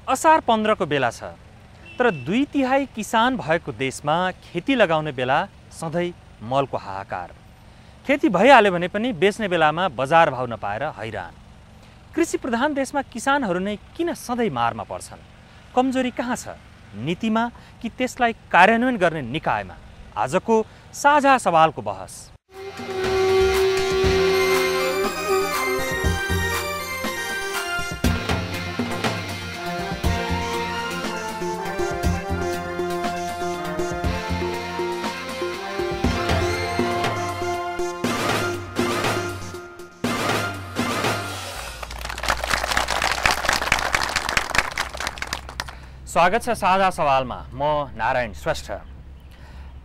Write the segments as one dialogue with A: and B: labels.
A: असार 15 को बेला छ, तर 2/3 किसान भएको देशमा खेती लगाउने बेला सधैँ मलको हाहाकार। खेती भइहाल्यो भने पनि बेच्ने बेलामा बजार भाव नपाएर हैरान। कृषि प्रधान देशमा किसानहरू नै किन सधैँ मारमा पर्छन्? कमजोरी कहाँ छ? नीतिमा कि त्यसलाई कार्यान्वयन गर्ने निकायमा? आजको साझा सवालको बहस। स्वागत छ साझा सवालमा। म नारायण श्रेष्ठ।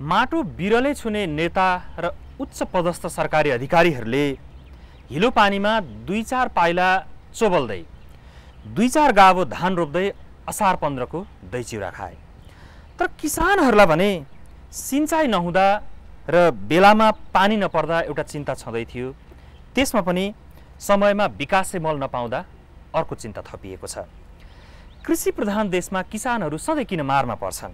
A: माटो बिरलै छुने नेता र उच्च पदस्थ सरकारी अधिकारीहरूले हिलो पानीमा 2-4 पाइला चोबल्दै 2-4 गावो धान रोप्दै असार 15 को दही चिउरा खाए। तर किसानहरूलाई भने सिंचाइ नहुँदा र बेलामा पानी नपर्दा एउटा चिन्ता छँदै थियो। त्यसमा पनि समयमा विकासे मल नपाउँदा अर्को चिन्ता थपिएको छ। कृषि प्रधान देशमा किसानहरू सधैँ किन मारमा पर्छन्?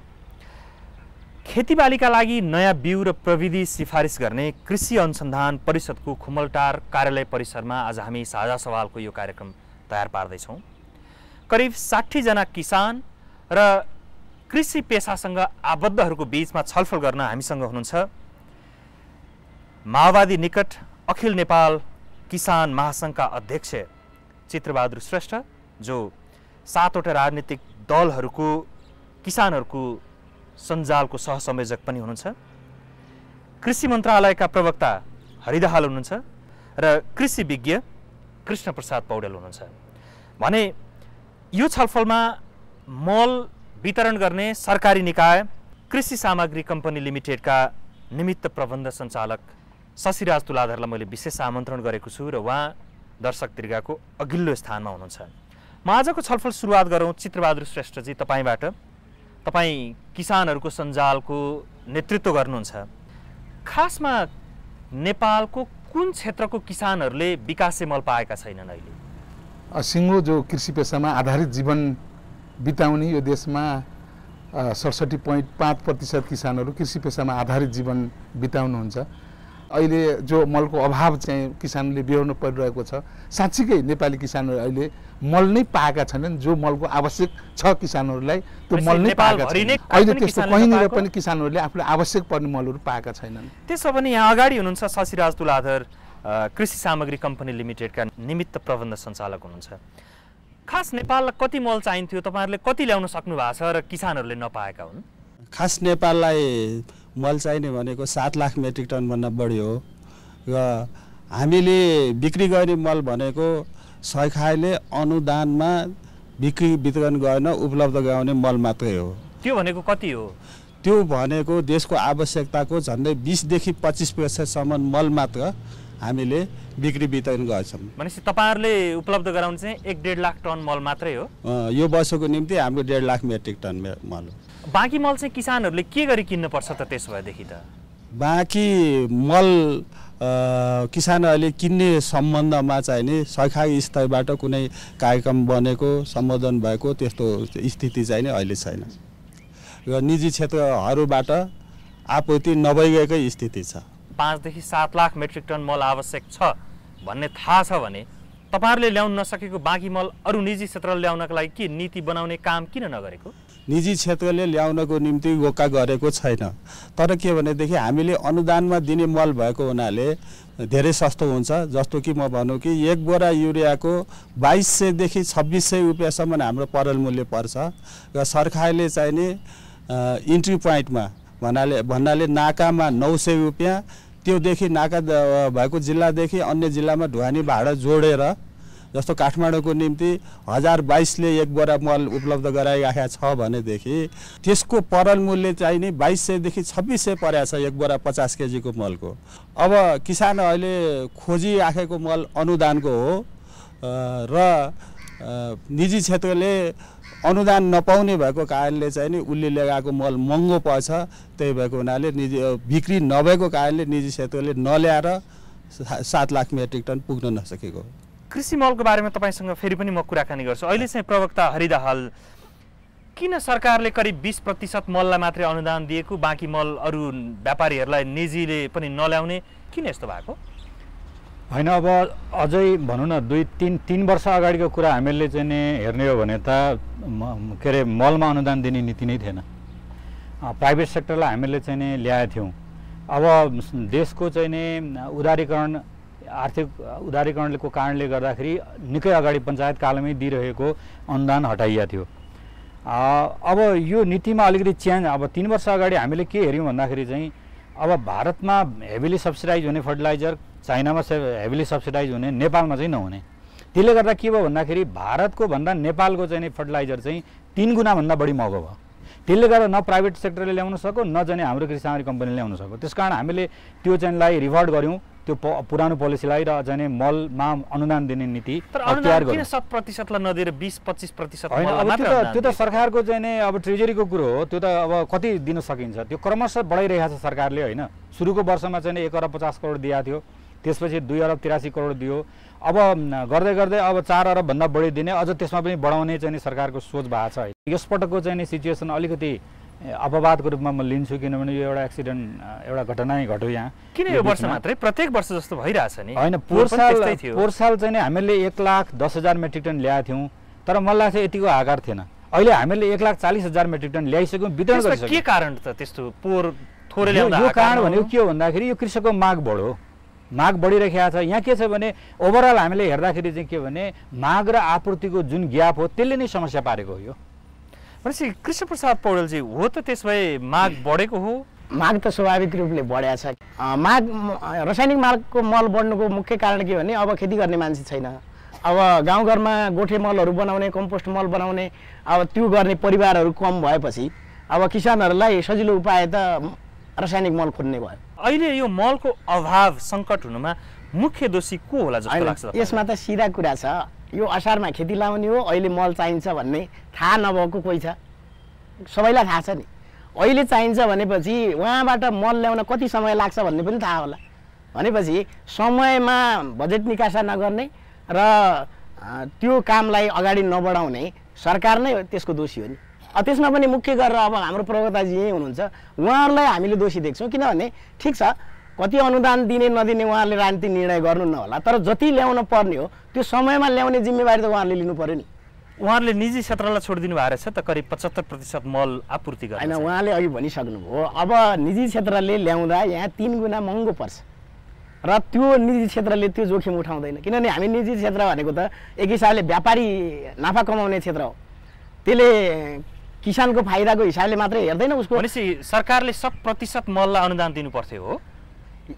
A: खेतीबालीका लागि नयाँ बिउ र प्रविधि सिफारिस गर्ने कृषि अनुसन्धान परिषदको खुमलटार कार्यालय परिसरमा आज हामी साझा सवालको यो कार्यक्रम तयार पार्दैछौँ। करिब 60 जना किसान र कृषि पेसासँग आबद्धहरूको बीचमा छलफल गर्न हामीसँग हुनुहुन्छ माओवादी निकट अखिल नेपाल किसान महासङ्घका अध्यक्ष चित्रबहादुर श्रेष्ठ, जो 7वटा राजनीतिक दलहरूको किसानहरूको सञ्जालको सहसंयोजक पनि हुनुहुन्छ, कृषि मन्त्रालयका प्रवक्ता हरिदाहाल हुनुहुन्छ र कृषि विज्ञ कृष्ण प्रसाद पौडेल हुनुहुन्छ। भने यो छलफलमा मल वितरण गर्ने सरकारी निकाय कृषि सामग्री कम्पनी लिमिटेडका निमित्त प्रबन्ध सञ्चालक शशिराज तुलाधरलाई मैले विशेष आमन्त्रण गरेको छु र उहाँ दर्शक दीर्घाको अघिल्लो स्थानमा हुनुहुन्छ। म आजको छलफल सुरुवात गरौँ चित्रबहादुर श्रेष्ठजी तपाईँबाट। तपाईँ किसानहरूको सञ्जालको नेतृत्व गर्नुहुन्छ। खासमा नेपालको कुन क्षेत्रको किसानहरूले विकासे मल पाएका छैनन् अहिले?
B: सिङ्गो जो कृषि पेसामा आधारित जीवन बिताउने यो देशमा 67.5% किसानहरू कृषि पेसामा आधारित जीवन बिताउनुहुन्छ। अहिले जो मलको अभाव चाहिँ किसानले बिहोर्नु परिरहेको छ। साँच्चीकै नेपाली किसानहरू अहिले मल नै पाएका छैनन्। जो मलको आवश्यक छ किसानहरूलाई त्यो मल नै पाएका छैनन्। अहिले त्यस्तो कहीँनिर पनि किसानहरूले आफूलाई आवश्यक पर्ने मलहरू पाएका छैनन्।
A: त्यसो भने यहाँ अगाडि हुनुहुन्छ शशिराज तुलाधर, कृषि सामग्री कम्पनी लिमिटेडका निमित्त प्रबन्ध सञ्चालक हुनुहुन्छ। खास नेपाललाई कति मल चाहिन्थ्यो? तपाईँहरूले कति ल्याउन सक्नु भएको छ र किसानहरूले नपाएका हुन्?
C: खास नेपाललाई मल चाहिने भनेको 7 लाख मेट्रिक टनभन्दा बढी हो र हामीले बिक्री गर्ने मल भनेको सरकारले अनुदानमा बिक्री वितरण गर्न उपलब्ध गराउने मल मात्रै हो।
A: त्यो भनेको कति हो?
C: त्यो भनेको देशको आवश्यकताको झन्डै 20 देखि 25% मल मात्र हामीले बिक्री वितरण गर्छौँ।
A: भनेपछि तपाईँहरूले उपलब्ध गराउने चाहिँ 1.5 लाख टन मल मात्रै हो?
C: यो वर्षको निम्ति हाम्रो 1.5 लाख मेट्रिक टन मल हो।
A: बाँकी मल चाहिँ किसानहरूले के गरी किन्नुपर्छ त? त्यसो भएदेखि त
C: बाँकी मल किसानहरूले किन्ने सम्बन्धमा चाहिँ नि सरकारी स्तरबाट कुनै कार्यक्रम बनेको सम्बोधन भएको त्यस्तो स्थिति चाहिँ नि अहिले छैन र निजी क्षेत्रहरूबाट आपूर्ति नभइरहेकै स्थिति छ।
A: 5 देखि 7 लाख मेट्रिक टन मल आवश्यक छ भन्ने थाहा छ भने तपाईँहरूले ल्याउन नसकेको बाँकी मल अरू निजी क्षेत्रले ल्याउनका लागि के नीति बनाउने काम किन नगरेको?
C: निजी क्षेत्रले ल्याउनको निम्ति रोका गरेको छैन। तर के भनेदेखि हामीले अनुदानमा दिने मल भएको हुनाले धेरै सस्तो हुन्छ। जस्तो कि म भनौँ कि 1 बोरा युरियाको 2200 देखि 2600 रुपियाँसम्म हाम्रो परल मूल्य पर्छ र सरकारले चाहिँ नि इन्ट्री पोइन्टमा भन्नाले नाकामा 900 रुपियाँ, त्योदेखि नाका भएको जिल्लादेखि अन्य जिल्लामा ढुवानी भाडा जोडेर जस्तो काठमाडौँको निम्ति 1022ले 1 बोरा मल उपलब्ध गराइराखेको छ भनेदेखि त्यसको परल मूल्य चाहिँ नि 2200 देखि 2600 परेको छ 1 बोरा 50 केजीको मलको। अब किसान अहिले खोजिराखेको मल अनुदानको हो र निजी क्षेत्रले अनुदान नपाउने भएको कारणले चाहिँ नि उसले लगाएको मल महँगो पर्छ। त्यही भएको हुनाले निजी बिक्री नभएको कारणले निजी क्षेत्रले नल्याएर 7 लाख मेट्रिक टन पुग्न नसकेको।
A: कृषि मलको बारेमा तपाईसँग फेरि पनि म कुराकानी गर्छु। अहिले चाहिँ प्रवक्ता हरि दाहाल, किन सरकारले करिब 20% मललाई मात्रै अनुदान दिएको, बाँकी मल अरू व्यापारीहरूलाई निजीले पनि नल्याउने, किन यस्तो भएको?
D: होइन, अब अझै भनौँ न 2-3 वर्ष अगाडिको कुरा हामीले चाहिँ नि हेर्ने हो भने त के अरे मलमा अनुदान दिने नीति नै थिएन। प्राइभेट सेक्टरलाई हामीले चाहिँ नि ल्याएका थियौँ। अब देशको चाहिँ नि उदारीकरण, आर्थिक उदारीकरणको कारणले गर्दाखेरि निकै अगाडि पञ्चायत कालमै दिइरहेको अनुदान हटाइएको थियो। अब यो नीतिमा अलिकति चेन्ज, अब 3 वर्ष अगाडि हामीले के हेऱ्यौँ भन्दाखेरि चाहिँ अब भारतमा हेभिली सब्सिडाइज हुने फर्टिलाइजर, चाइनामा हेभिली सब्सिडाइज हुने, नेपालमा चाहिँ नहुने। त्यसले गर्दा के भयो भन्दाखेरि भारतको भन्दा नेपालको चाहिँ फर्टिलाइजर चाहिँ 3 गुणाभन्दा बढी महँगो भयो। त्यसले गर्दा न प्राइभेट सेक्टरले ल्याउन सक्यो, न चाहिँ हाम्रो कृषि सामग्री कम्पनीले ल्याउन सक्यो। त्यसकारण हामीले त्यो चाहिँलाई रिभर्ट गऱ्यौँ, त्यो पुरानो पोलिसीलाई, र चाहिँ मलमा अनुदान दिने नीति तयार गर्यौँ।
A: किन 100%लाई नदिएर 20-25%
D: होइन, अब त्यो त सरकारको चाहिँ नि अब ट्रेजरीको कुरो हो। त्यो त अब कति दिन सकिन्छ, त्यो क्रमशः बढाइरहेको छ सरकारले। होइन, सुरुको वर्षमा चाहिँ 1 अर्ब 50 करोड दिएको थियो, त्यसपछि 2 अर्ब 83 करोड दियो। अब गर्दै गर्दै अब 4 अरबभन्दा बढी दिने, अझ त्यसमा पनि बढाउने चाहिँ सरकारको सोच भएको छ। यसपटकको चाहिँ नि सिचुएसन अलिकति अपवादको रूपमा म लिन्छु, किनभने यो एउटा एक्सिडेन्ट, एउटा घटना नै घट्यो यहाँ।
A: किन यो वर्ष मात्रै? प्रत्येक वर्ष जस्तो भइरहेछ नि।
D: होइन, पोहोर साल चाहिँ नि हामीले 1,10,000 मेट्रिक टन ल्याएको थियौँ, तर मलाई चाहिँ यतिको आकार थिएन। अहिले हामीले 1,40,000 मेट्रिक टन ल्याइसक्यौँ, वितरण गरिसक्यौँ।
A: के कारण त त्यस्तो पोहोर थोरै ल्याउँदा?
D: यो कारण भनेको के हो भन्दाखेरि यो कृषकको माग बढ्यो, माग बढिरहेको छ। यहाँ के छ भने ओभरअल हामीले हेर्दाखेरि चाहिँ के भने माग र आपूर्तिको जुन ग्याप हो त्यसले नै समस्या पारेको हो। यो
A: भनेपछि कृष्णप्रसाद पौडेलजी, हो त त्यस भए माग बढेको हो?
E: माग त स्वाभाविक रूपले बढेको छ। माग, रासायनिक मालको मल बढ्नुको मुख्य कारण के भने अब खेती गर्ने मान्छे छैन। अब गाउँघरमा गोठे मलहरू बनाउने, कम्पोस्ट मल बनाउने, अब त्यो गर्ने परिवारहरू कम भएपछि अब किसानहरूलाई सजिलो उपाय त रासायनिक मल खोज्ने भयो।
A: अहिले यो मलको अभाव, सङ्कट हुनुमा मुख्य दोषी को होला जस्तो लाग्छ?
E: यसमा त सिधा कुरा छ, यो असारमा खेती लाउने हो, अहिले मल चाहिन्छ भन्ने थाहा नभएको कोही छ? सबैलाई थाहा छ नि। अहिले चाहिन्छ भनेपछि उहाँबाट मल ल्याउन कति समय लाग्छ भन्ने पनि थाहा होला। भनेपछि समयमा बजेट निकासा नगर्ने र त्यो कामलाई अगाडि नबढाउने सरकार नै त्यसको दोषी हो नि। त्यसमा पनि मुख्य गरेर अब हाम्रो प्रवक्ताजी यही हुनुहुन्छ, उहाँहरूलाई हामीले दोषी देख्छौँ। किनभने ठिक छ, कति अनुदान दिने नदिने उहाँहरूले राजनीतिक निर्णय गर्नु नहोला, तर जति ल्याउन पर्ने हो त्यो समयमा ल्याउने जिम्मेवारी त उहाँहरूले लिनु पर्यो नि।
A: उहाँहरूले निजी क्षेत्रलाई छोडिदिनु भएको रहेछ त, करिब 75% मल आपूर्ति गर्छ।
E: होइन, उहाँले अघि भनिसक्नुभयो, अब निजी क्षेत्रले ल्याउँदा यहाँ 3 गुणा महँगो पर्छ र त्यो निजी क्षेत्रले त्यो जोखिम उठाउँदैन। किनभने हामी निजी क्षेत्र भनेको त एक हिसाबले व्यापारी नाफा कमाउने क्षेत्र हो, त्यसले किसानको फाइदाको हिसाबले मात्रै हेर्दैन उसको।
A: भनेपछि सरकारले 100% मललाई अनुदान दिनु पर्थ्यो हो?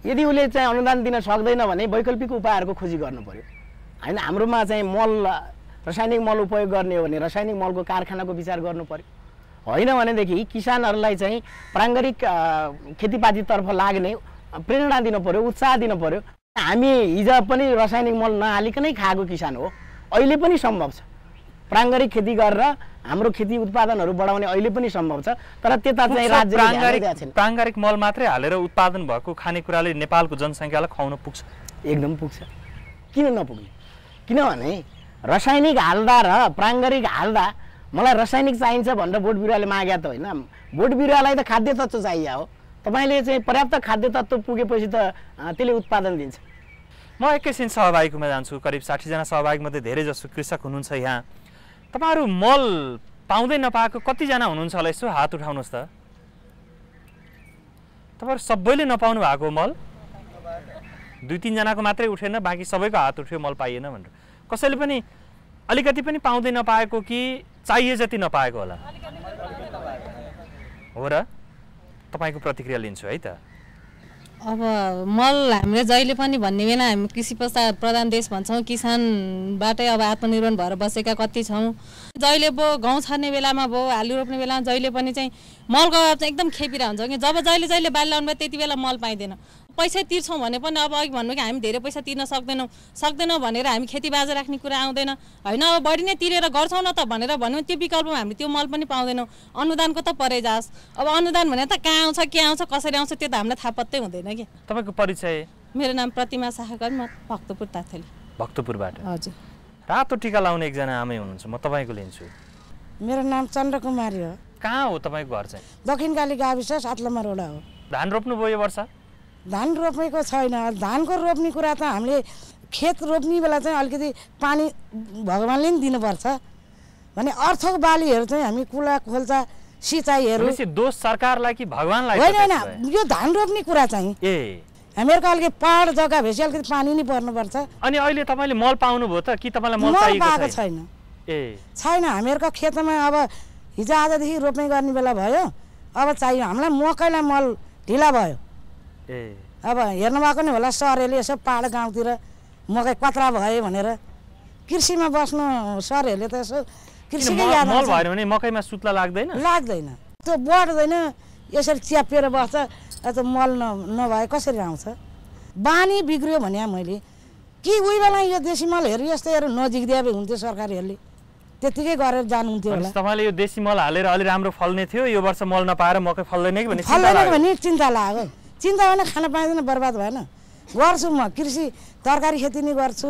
E: यदि उसले चाहिँ अनुदान दिन सक्दैन भने वैकल्पिक उपायहरूको खोजी गर्नु पर्यो। होइन, हाम्रोमा चाहिँ मल, रासायनिक मल उपयोग गर्ने हो भने रासायनिक मलको कारखानाको विचार गर्नु पर्यो। होइन भनेदेखि किसानहरूलाई चाहिँ प्राङ्गारिक खेतीपातीतर्फ लाग्ने प्रेरणा दिनु पर्यो, उत्साह दिनु पर्यो। हामी हिजो पनि रासायनिक मल नहालिकनै खाएको किसान हो, अहिले पनि सम्भव छ। प्राङ्गारिक खेती गरेर हाम्रो खेती उत्पादनहरू बढाउने अहिले पनि सम्भव छ, तर त्यता चाहिँ राज्यले
A: प्राङ्गारिक मल मात्रै हालेर उत्पादन भएको खानेकुराले नेपालको जनसङ्ख्यालाई खुवाउन पुग्छ?
E: एकदम पुग्छ। किन नपुग्ने? किनभने रासायनिक हाल्दा र प्राङ्गारिक हाल्दा मलाई रासायनिक चाहिन्छ भनेर बोट बिरुवाले मागेको त होइन, बोट बिरुवालाई त खाद्य तत्त्व चाहियो हो। तपाईँले चाहिँ पर्याप्त खाद्य तत्त्व पुगेपछि त त्यसले उत्पादन दिन्छ।
A: म एकैछिन सहभागीमा जान्छु। करिब 60 जना सहभागीमध्ये धेरै जसो कृषक हुनुहुन्छ यहाँ। तपाईँहरू मल पाउँदै नपाएको कतिजना हुनुहुन्छ होला? यसो हात उठाउनुहोस् त। तपाईँहरू सबैले नपाउनु भएको मल? 2-3 जनाको मात्रै उठेन, बाँकी सबैको हात उठ्यो मल पाइएन भनेर। कसैले पनि अलिकति पनि पाउँदै नपाएको कि चाहिए जति नपाएको होला? हो र? तपाईँको प्रतिक्रिया लिन्छु है त।
F: अब मल हामीले जहिले पनि भन्ने बेला हामी कृषि प्रधान देश भन्छौँ, किसानबाटै अब आत्मनिर्भर भएर बसेका कति छौँ। जहिले भयो गहुँ छर्ने बेलामा भयो, आलु रोप्ने बेलामा जहिले पनि चाहिँ मलको अभाव चाहिँ एकदम खेपिरहेको हुन्छ कि जब जहिले बाली लाउनु भयो त्यति बेला मल पाइँदैन। पैसा तिर्छौँ भने पनि अब अघि भन्नु कि हामी धेरै पैसा तिर्न सक्दैनौँ भनेर हामी खेती बाजा राख्ने कुरा आउँदैन। होइन, अब बढी नै तिरेर गर्छौँ न त भनेर भन्यो त्यो विकल्पमा हामीले त्यो मल पनि पाउँदैनौँ। अनुदानको त परै जाओस्। अब अनुदान भने त कहाँ आउँछ, के आउँछ, कसरी आउँछ त्यो त हामीलाई थाहा पत्तै हुँदैन कि।
A: तपाईँको परिचय?
F: मेरो नाम प्रतिमा शाहकर, म भक्तपुर ताथली।
A: भक्तपुरबाट
G: हजुर।
A: रातो टिका लाउने एकजना आमै हुनुहुन्छ, म तपाईँको लिन्छु।
G: मेरो नाम चन्द्रकुमारी हो।
A: कहाँ हो तपाईँको घर चाहिँ?
G: दक्षिणकाली गाविस 7 नम्बर वडा हो।
A: धान रोप्नुभयो यो वर्ष?
G: धान रोपेको छैन। धानको रोप्ने कुरा त हामीले खेत रोप्ने बेला चाहिँ अलिकति पानी भगवान्ले नि दिनुपर्छ भने अर्थको बालीहरू चाहिँ हामी कुला खोल्चा सिँचाइहरू
A: दोष सरकारलाई कि भगवान्लाई?
G: होइन, यो धान रोप्ने कुरा चाहिँ हामीहरूको अलिकति पहाड जग्गा भएपछि अलिकति पानी नै पर्नुपर्छ।
A: अनि अहिले तपाईँले मल पाउनुभयो त कि तपाईँलाई मल
G: पाएको छैन? छैन। हामीहरूको खेतमा अब हिजो आजदेखि रोप्ने गर्ने बेला भयो, अब चाहियो हामीलाई मकैलाई मल ढिला भयो। अब हेर्नु भएको नि होला सरहरूले यसो पहाड गाउँतिर मकै कत्रा भयो भनेर कृषिमा बस्नु सरहरूले त यसो कृषिकै याद
A: मल भएन भने मकैमा सुत्ला लाग्दैन?
G: लाग्दैन, त्यो बढ्दैन, यसरी च्यापेर बस्छ। त मल नभए कसरी आउँछ? बानी बिग्रियो भने मैले कि उही बेला यो देशी मलहरू यस्तैहरू नजिक दिए हुन्थ्यो सरकारहरूले, त्यतिकै गरेर जानुहुन्थ्यो होला।
A: तपाईँले यो देशी मल हालेर अलि राम्रो फल्ने थियो, यो वर्ष मल नपाएर मकै फल्दैन कि
G: भने चिन्ता लाग्यो। चिन्ता भएन, खान पाइँदैन, बर्बाद भएन। गर्छु म कृषि, तरकारी खेती नि गर्छु,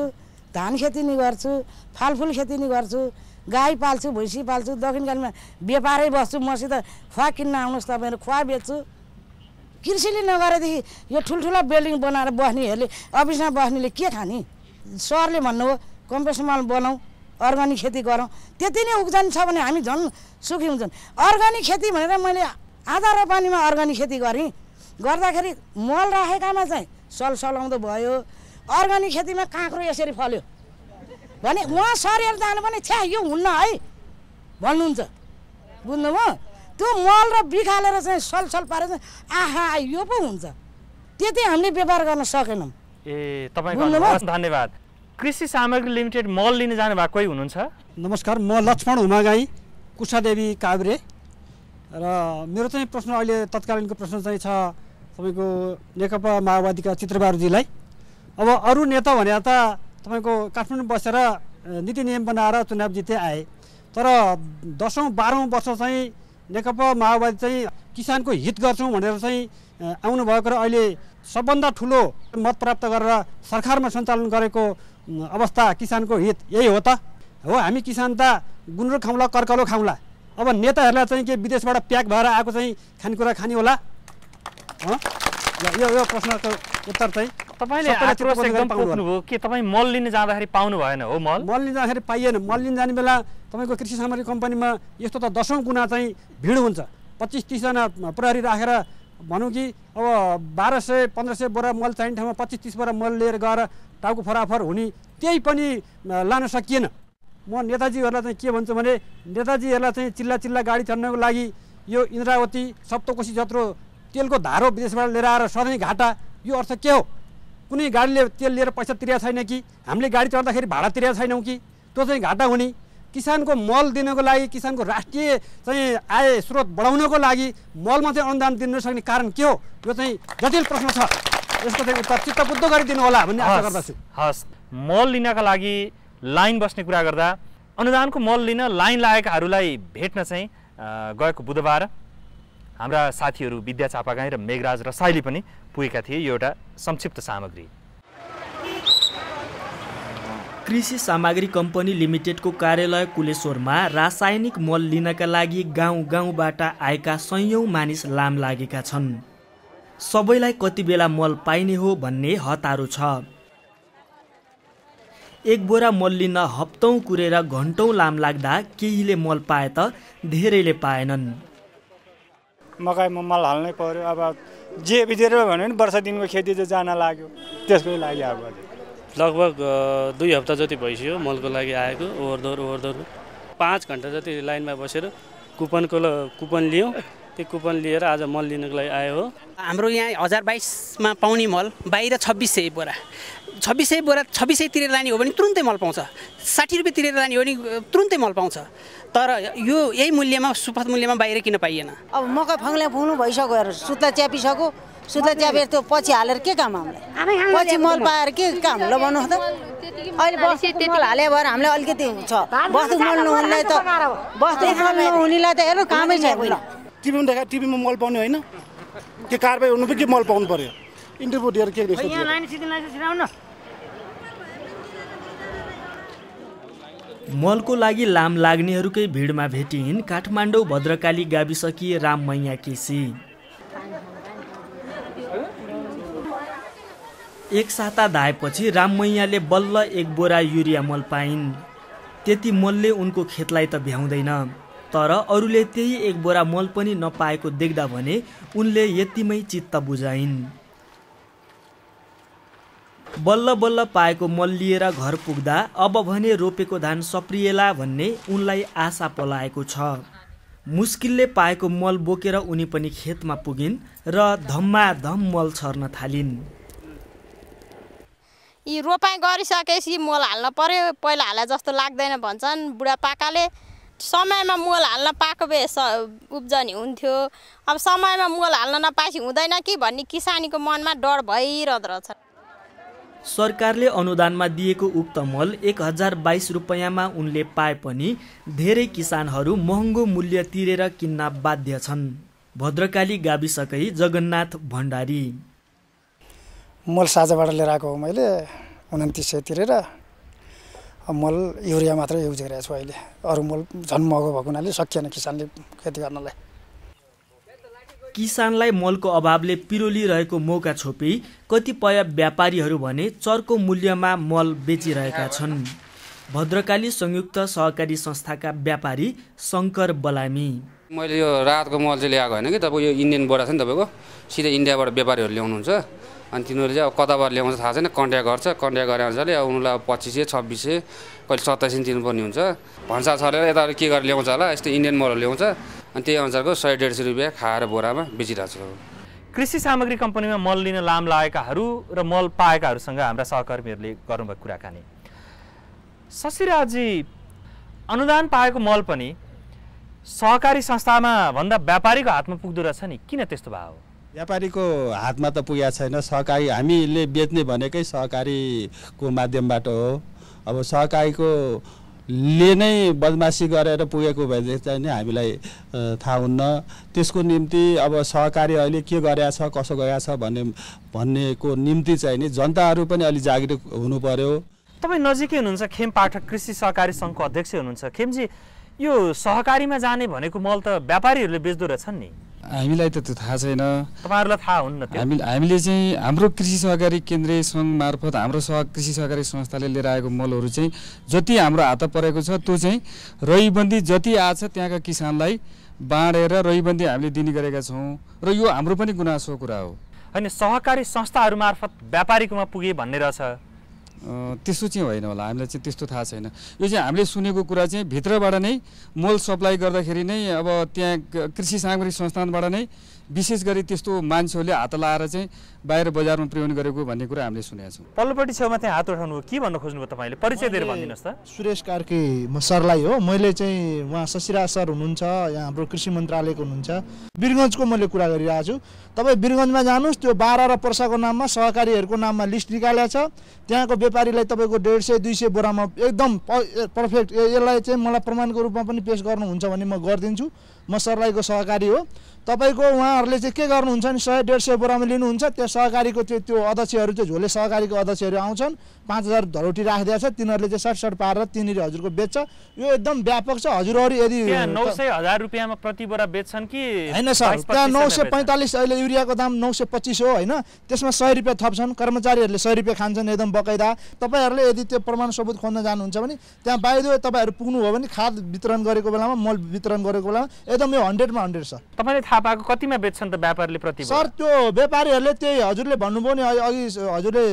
G: धान खेती नि गर्छु, फलफुल खेती नि गर्छु, गाई पाल्छु, भैँसी पाल्छु। दक्षिणकालीमा व्यापारै बस्छु। मसित खुवा किन्न आउनुहोस् तपाईँहरू, खुवा बेच्छु। कृषिले नगरेदेखि यो ठुल्ठुला बिल्डिङ बनाएर बस्नेहरूले, अफिसमा बस्नेले के खाने? सरले भन्नुभयो कम्पोस्ट मल बनाऊ, अर्ग्यानिक खेती गरौँ, त्यति नै उब्जनी छ भने हामी झन् सुखी हुन्छन्। अर्ग्यानिक खेती भनेर मैले आधा रोपानीमा अर्ग्यानिक खेती गरेँ। गर्दाखेरि मल राखेकामा चाहिँ सलसलाउँदो भयो। अर्ग्यानिक खेतीमा काँक्रो यसरी फल्यो भने उहाँ सरहरू जानुपर्ने, छ्या यो हुन्न है भन्नुहुन्छ, बुझ्नुभयो? त्यो मल र बिखालेर चाहिँ सलसल पारेर चाहिँ आहा यो पो हुन्छ, त्यति हामीले व्यापार गर्न सकेनौँ।
A: तपाईँको धन्यवाद। कृषि सामग्री लिमिटेड मल लिन जानु भएको कोही हुनुहुन्छ?
H: नमस्कार, म लक्ष्मण हुमागाई, कुशादेवी काभ्रे। र मेरो चाहिँ प्रश्न अहिले तत्कालीनको प्रश्न चाहिँ छ तपाईँको नेकपा माओवादीका चित्रबहादुरजीलाई। अब अरू नेता भने त तपाईँको काठमाडौँ बसेर नीति नियम बनाएर चुनाव जिते आए, तर 10औं 12औं वर्ष चाहिँ नेकपा माओवादी चाहिँ किसानको हित गर्छौँ भनेर चाहिँ आउनुभएको र अहिले सबभन्दा ठुलो मत प्राप्त गरेर सरकारमा सञ्चालन गरेको अवस्था किसानको हित यही हो त? हो, हामी किसान त गुन्द्रुक खाउँला, कर्कलो खाउँला। अब नेताहरूलाई चाहिँ के विदेशबाट प्याक भएर आएको चाहिँ खानेकुरा खाने होला? यो प्रश्नको उत्तर चाहिँ
A: तपाईँले आक्रोश एकदम पोख्नुभयो कि तपाईँ मल लिन जाँदाखेरि पाउनु भएन हो?
H: मल लिन जाँदाखेरि पाइएन। मल लिन जाने बेला तपाईँको कृषि सामग्री कम्पनीमा यस्तो त 10औं गुणा चाहिँ भिड हुन्छ। 25-30 जना प्रहरी राखेर भनौँ कि अब 1200-1500 बोरा मल चाहिने ठाउँमा 25-30 बोरा मल लिएर गएर टाउको फराफर हुने, त्यही पनि लान सकिएन। म नेताजीहरूलाई चाहिँ के भन्छु भने नेताजीहरूलाई चाहिँ चिल्ला चिल्ला गाडी चढ्नको लागि यो इन्द्रावती सप्तकोशी जत्रो तेलको धारो विदेशबाट लिएर आएर सधैँ घाटा, यो अर्थ के हो? कुनै गाडीले तेल लिएर पैसा तिरेको छैन कि हामीले गाडी चढ्दाखेरि भाडा तिरेको छैनौँ कि त्यो चाहिँ घाटा हुने? किसानको मल दिनको लागि, किसानको राष्ट्रिय चाहिँ आय स्रोत बढाउनको लागि मलमा चाहिँ अनुदान दिन नसक्ने कारण के हो? यो चाहिँ जटिल प्रश्न छ, यसको चाहिँ उत्तर चित्तबुद्ध गरिदिनु होला भन्ने आशा गर्दछु।
A: हस्, मल लिनका लागि लाइन बस्ने कुरा गर्दा अनुदानको मल लिन लाइन लागेकाहरूलाई भेट्न चाहिँ गएको बुधबार हाम्रा साथीहरू विद्या चापागाई र मेघराज रसाइली पनि पुगेका थिए। यो एउटा संक्षिप्त सामग्री।
I: कृषि सामग्री कम्पनी लिमिटेडको कार्यालय कुलेश्वरमा रासायनिक मल लिनका लागि गाउँ गाउँबाट आएका सयौं मानिस लाम लागेका छन्। सबैलाई कति बेला मल पाइने हो भन्ने हतारो छ। एक बोरा मल लिन हप्तौं कुरेर घन्टौं लाम लाग्दा केहीले मल पाए त धेरैले पाएनन्।
J: मकैमा मल हाल्नै पर्यो, अब जे बितेर भन्यो भने वर्ष दिनको खेती चाहिँ जान लाग्यो, त्यसकै लागि अब
K: लगभग 2 हप्ता जति भइसक्यो मलको लागि आएको। ओहोरदोहोर 5 घन्टा जति लाइनमा बसेर कुपन लियौँ। त्यो कुपन लिएर आज मल लिनको लागि आयो हो।
L: हाम्रो यहाँ 1022मा पाउने मल बाहिर 2600 बोरा 2600 बोरा 2600 तिरेर लाने हो भने तुरुन्तै मल पाउँछ। 60 रुपियाँ तिरेर लाने हो भने तुरुन्तै मल पाउँछ। तर यो यही मूल्यमा सुपथ मूल्यमा बाहिर किन पाइएन?
M: अब मकै फङ्ग्ला फुङ्नु भइसक्यो, सुत्ला च्यापिसक्यो, सुत्ला च्यापेर त्यो पछि हालेर के काम हामीलाई? पछि मल पाएर के काम ल भन्नुहोस् त? अहिले बस्ती मल हाले भएर हामीलाई अलिकति छ, बस्ती मल नहुनेलाई त बस्ती मल नहुनेलाई त हेर्नु कामै छैन।
N: टिभीमा मल पाउने होइन, के कारबाही हुनु पनि के मल पाउनु पर्यो? इन्टरभ्यू दिएर के
I: मलको लागि लाम लाग्नेहरूकै भिडमा भेटिन् काठमाडौँ भद्रकाली गाविसकी राममैया केसी। एक साता धाएपछि राममैयाले बल्ल एक बोरा युरिया मल पाइन्। त्यति मलले उनको खेतलाई त भ्याउँदैन, तर अरूले त्यही एक बोरा मल पनि नपाएको देख्दा भने उनले यतिमै चित्त बुझाइन्। बल्ल बल्ल पाएको मल लिएर घर पुग्दा अब भने रोपेको धान सप्रिएला भन्ने उनलाई आशा पलाएको छ। मुस्किलले पाएको मल बोकेर उनी पनि खेतमा पुगिन् र धम्माधम मल छर्न थालिन्।
O: यी रोपाइ गरिसकेपछि मल हाल्न पर्यो, पहिला हाले जस्तो लाग्दैन भन्छन् बुढापाकाले। समयमा मल हाल्न पाएको भए उब्जनी हुन्थ्यो, अब समयमा मल हाल्न नपाएपछि हुँदैन कि भन्ने किसानीको मनमा डर भइरहँदो रहेछ।
I: सरकारले अनुदानमा दिएको उक्त मल 1022 रुपैयाँमा उनले पाए पनि धेरै किसानहरू महँगो मूल्य तिरेर किन्न बाध्य छन्। भद्रकाली गाविसकै जगन्नाथ भण्डारी।
P: मल साझाबाट लिएर आएको हो मैले 2900 तिरेर। मल युरिया मात्रै युज गरिरहेको छु अहिले, अरू मल झन् महँगो भएको हुनाले सकिएन किसानले खेती गर्नलाई।
I: किसानलाई मलको अभावले पिरोलिरहेको मौका छोपी कतिपय व्यापारीहरू भने चर्को मूल्यमा मल बेचिरहेका छन्। भद्रकाली संयुक्त सहकारी संस्थाका व्यापारी शङ्कर बलामी।
Q: मैले यो रातको मल चाहिँ ल्याएको होइन कि तपाईँको यो इन्डियन बोरा छ नि तपाईँको, सिधै इन्डियाबाट व्यापारीहरू ल्याउनुहुन्छ। अनि तिनीहरूले चाहिँ अब कताबाट ल्याउँछ थाहा छैन, कन्ट्याक्ट गर्छ। कन्ट्याक्ट गरे अनुसारले अब उनीहरूलाई 2500, 2600, कहिले 2700 तिर्नुपर्ने हुन्छ। भन्सा छरेर यता के गरेर ल्याउँछ होला, यस्तो इन्डियन मलहरू ल्याउँछ। अनि त्यही अनुसारको 100-150 रुपियाँ खाएर बोरामा बेचिरहेको छु।
A: कृषि सामग्री कम्पनीमा मल लिन लाम लागेकाहरू र मल पाएकाहरूसँग हाम्रा सहकर्मीहरूले गर्नुभएको कुराकानी। शशिराजी, अनुदान पाएको मल पनि सहकारी संस्थामा भन्दा व्यापारीको हातमा पुग्दो रहेछ नि, किन त्यस्तो भयो?
C: व्यापारीको हातमा त पुगेको छैन। सहकारी हामीले बेच्ने भनेकै सहकारीको माध्यमबाट हो। अब सहकारीको ले नै बदमासी गरेर पुगेको भए चाहिँ नि हामीलाई थाहा हुन्न। त्यसको निम्ति अब सहकारी अहिले के गरेको छ, कसो गरेको छ भन्नेको निम्ति चाहिँ नि जनताहरू पनि अलि जागरुक हुनु पर्यो।
A: तपाईँ नजिकै हुनुहुन्छ, खेम पाठक कृषि सहकारी सङ्घको अध्यक्ष हुनुहुन्छ। खेमजी, यो सहकारीमा जाने भनेको मल त व्यापारीहरूले बेच्दो रहेछन् नि?
R: हामीलाई त त्यो थाहा छैन,
A: तपाईहरुलाई थाहा हुन्न त्यो?
R: हामीले चाहिँ हाम्रो कृषि सहकारी केन्द्रीय सङ्घ मार्फत हाम्रो कृषि सहकारी संस्थाले लिएर आएको मलहरू चाहिँ जति हाम्रो हात परेको छ त्यो चाहिँ रहीबन्दी जति आछ त्यहाँका किसानलाई बाँडेर रहीबन्दी हामीले दिने गरेका छौँ र यो हाम्रो पनि गुनासोको कुरा हो।
A: हैन, सहकारी संस्थाहरू मार्फत व्यापारीकोमा पुगे भन्ने रहेछ,
R: त्यस्तो चाहिँ होइन होला, हामीलाई चाहिँ त्यस्तो थाहा छैन। यो चाहिँ हामीले सुनेको कुरा चाहिँ भित्रबाट नै मल सप्लाई गर्दाखेरि नै अब त्यहाँ कृषि सामग्री संस्थानबाट नै विशेष गरी त्यस्तो मान्छेहरूले हात लाएर चाहिँ बाहिर बजारमा प्रयोग गरेको भन्ने कुरा हामीले सुनेका छौँ।
A: पल्लोपट्टि छेउमा त्यहाँ हात उठाउनु के भन्न खोज्नुभयो तपाईँले? परिचय दिएर भनिदिनुहोस् त।
S: सुरेश कार्की म सरलाई हो। मैले चाहिँ उहाँ शशिराज सर हुनुहुन्छ, यहाँ हाम्रो कृषि मन्त्रालयको हुनुहुन्छ। वीरगञ्जको मैले कुरा गरिरहेको छु। तपाईँ वीरगञ्जमा जानुहोस्, त्यो बारा र पर्साको नाममा सहकारीहरूको नाममा लिस्ट निकालेको छ। त्यहाँको व्यापारीलाई तपाईँको 150-200 बोरामा एकदम पर्फेक्ट, यसलाई चाहिँ मलाई प्रमाणको रूपमा पनि पेश गर्नुहुन्छ भने म गरिदिन्छु। म सरलाईको सहकारी हो। तपाईँको उहाँहरूले चाहिँ के गर्नुहुन्छ नि 100-150 बोरामा लिनुहुन्छ। त्यो सहकारीको त्यो अध्यक्षहरू चाहिँ झोले सहकारीको अध्यक्षहरू आउँछन्, 5000 धरोटी राखिदिएको छ, तिनीहरूले चाहिँ सट पारेर तिनीहरू हजुरको बेच्छ। यो एकदम व्यापक छ। हजुरहरू यदि
A: 900,000 रुपियाँमा प्रति बोरा बेच्छन् कि
S: होइन सर? त्यहाँ 945 अहिले युरियाको दाम 925 हो होइन, त्यसमा 100 रुपियाँ थप्छन्, कर्मचारीहरूले 100 रुपियाँ खान्छन् एकदम बकाइदा। तपाईँहरूले यदि त्यो प्रमाण सबुत खोज्न जानुहुन्छ भने त्यहाँ बाहिर तपाईँहरू पुग्नु हो भने खाद वितरण गरेको बेलामा, मल वितरण गरेको बेलामा एकदम यो 100मा 100 छ।
A: तपाईँले थाहा पाएको कतिमा बेच्छन् त व्यापारीले प्रति बोरा?
S: सर त्यो व्यापारीहरूले त्यही हजुरले भन्नुभयो नि अघि, हजुरले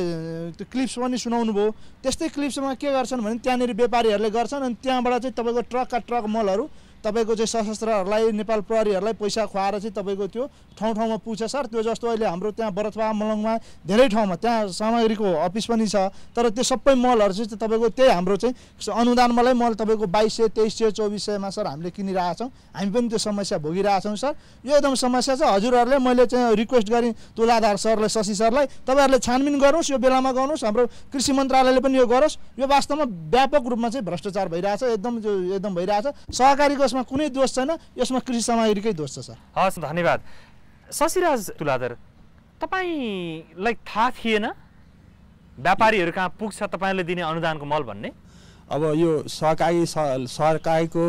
S: त्यो क्लिप्स पनि सुनाउनु भयो, त्यस्तै क्लिप्समा के गर्छन् भने त्यहाँनिर व्यापारीहरूले गर्छन् अनि त्यहाँबाट चाहिँ तपाईँको ट्रकका ट्रक मलहरू तपाईँको चाहिँ सशस्त्रहरूलाई नेपाल प्रहरीहरूलाई पैसा खुवाएर चाहिँ तपाईँको त्यो ठाउँ ठाउँमा पुग्छ सर। त्यो जस्तो अहिले हाम्रो त्यहाँ बरथवा मलङमा धेरै ठाउँमा त्यहाँ सामग्रीको अफिस पनि छ, तर त्यो सबै मलहरू चाहिँ तपाईँको त्यही हाम्रो चाहिँ अनुदानमालाई मल तपाईँको 2200, 2300, 2400मा सर हामीले किनिरहेका छौँ। हामी पनि त्यो समस्या भोगिरहेछौँ सर। यो एकदम समस्या छ। हजुरहरूले मैले चाहिँ रिक्वेस्ट गरेँ तुलाधार सरलाई, शशि सरलाई, तपाईँहरूले छानबिन गर्नुहोस्, यो बेलामा गर्नुहोस्, हाम्रो कृषि मन्त्रालयले पनि यो गरोस्। यो वास्तवमा व्यापक रूपमा चाहिँ भ्रष्टाचार भइरहेछ, एकदम भइरहेछ। सहकारीको यसमा कुनै दोष छैन, यसमा कृषि सामग्रीकै दोष छ सर।
A: हस्, धन्यवाद। शशिराज तुलाधर, तपाईँलाई थाहा थिएन व्यापारीहरू कहाँ पुग्छ तपाईँले दिने अनुदानको मल भन्ने?
C: अब यो सहकारीको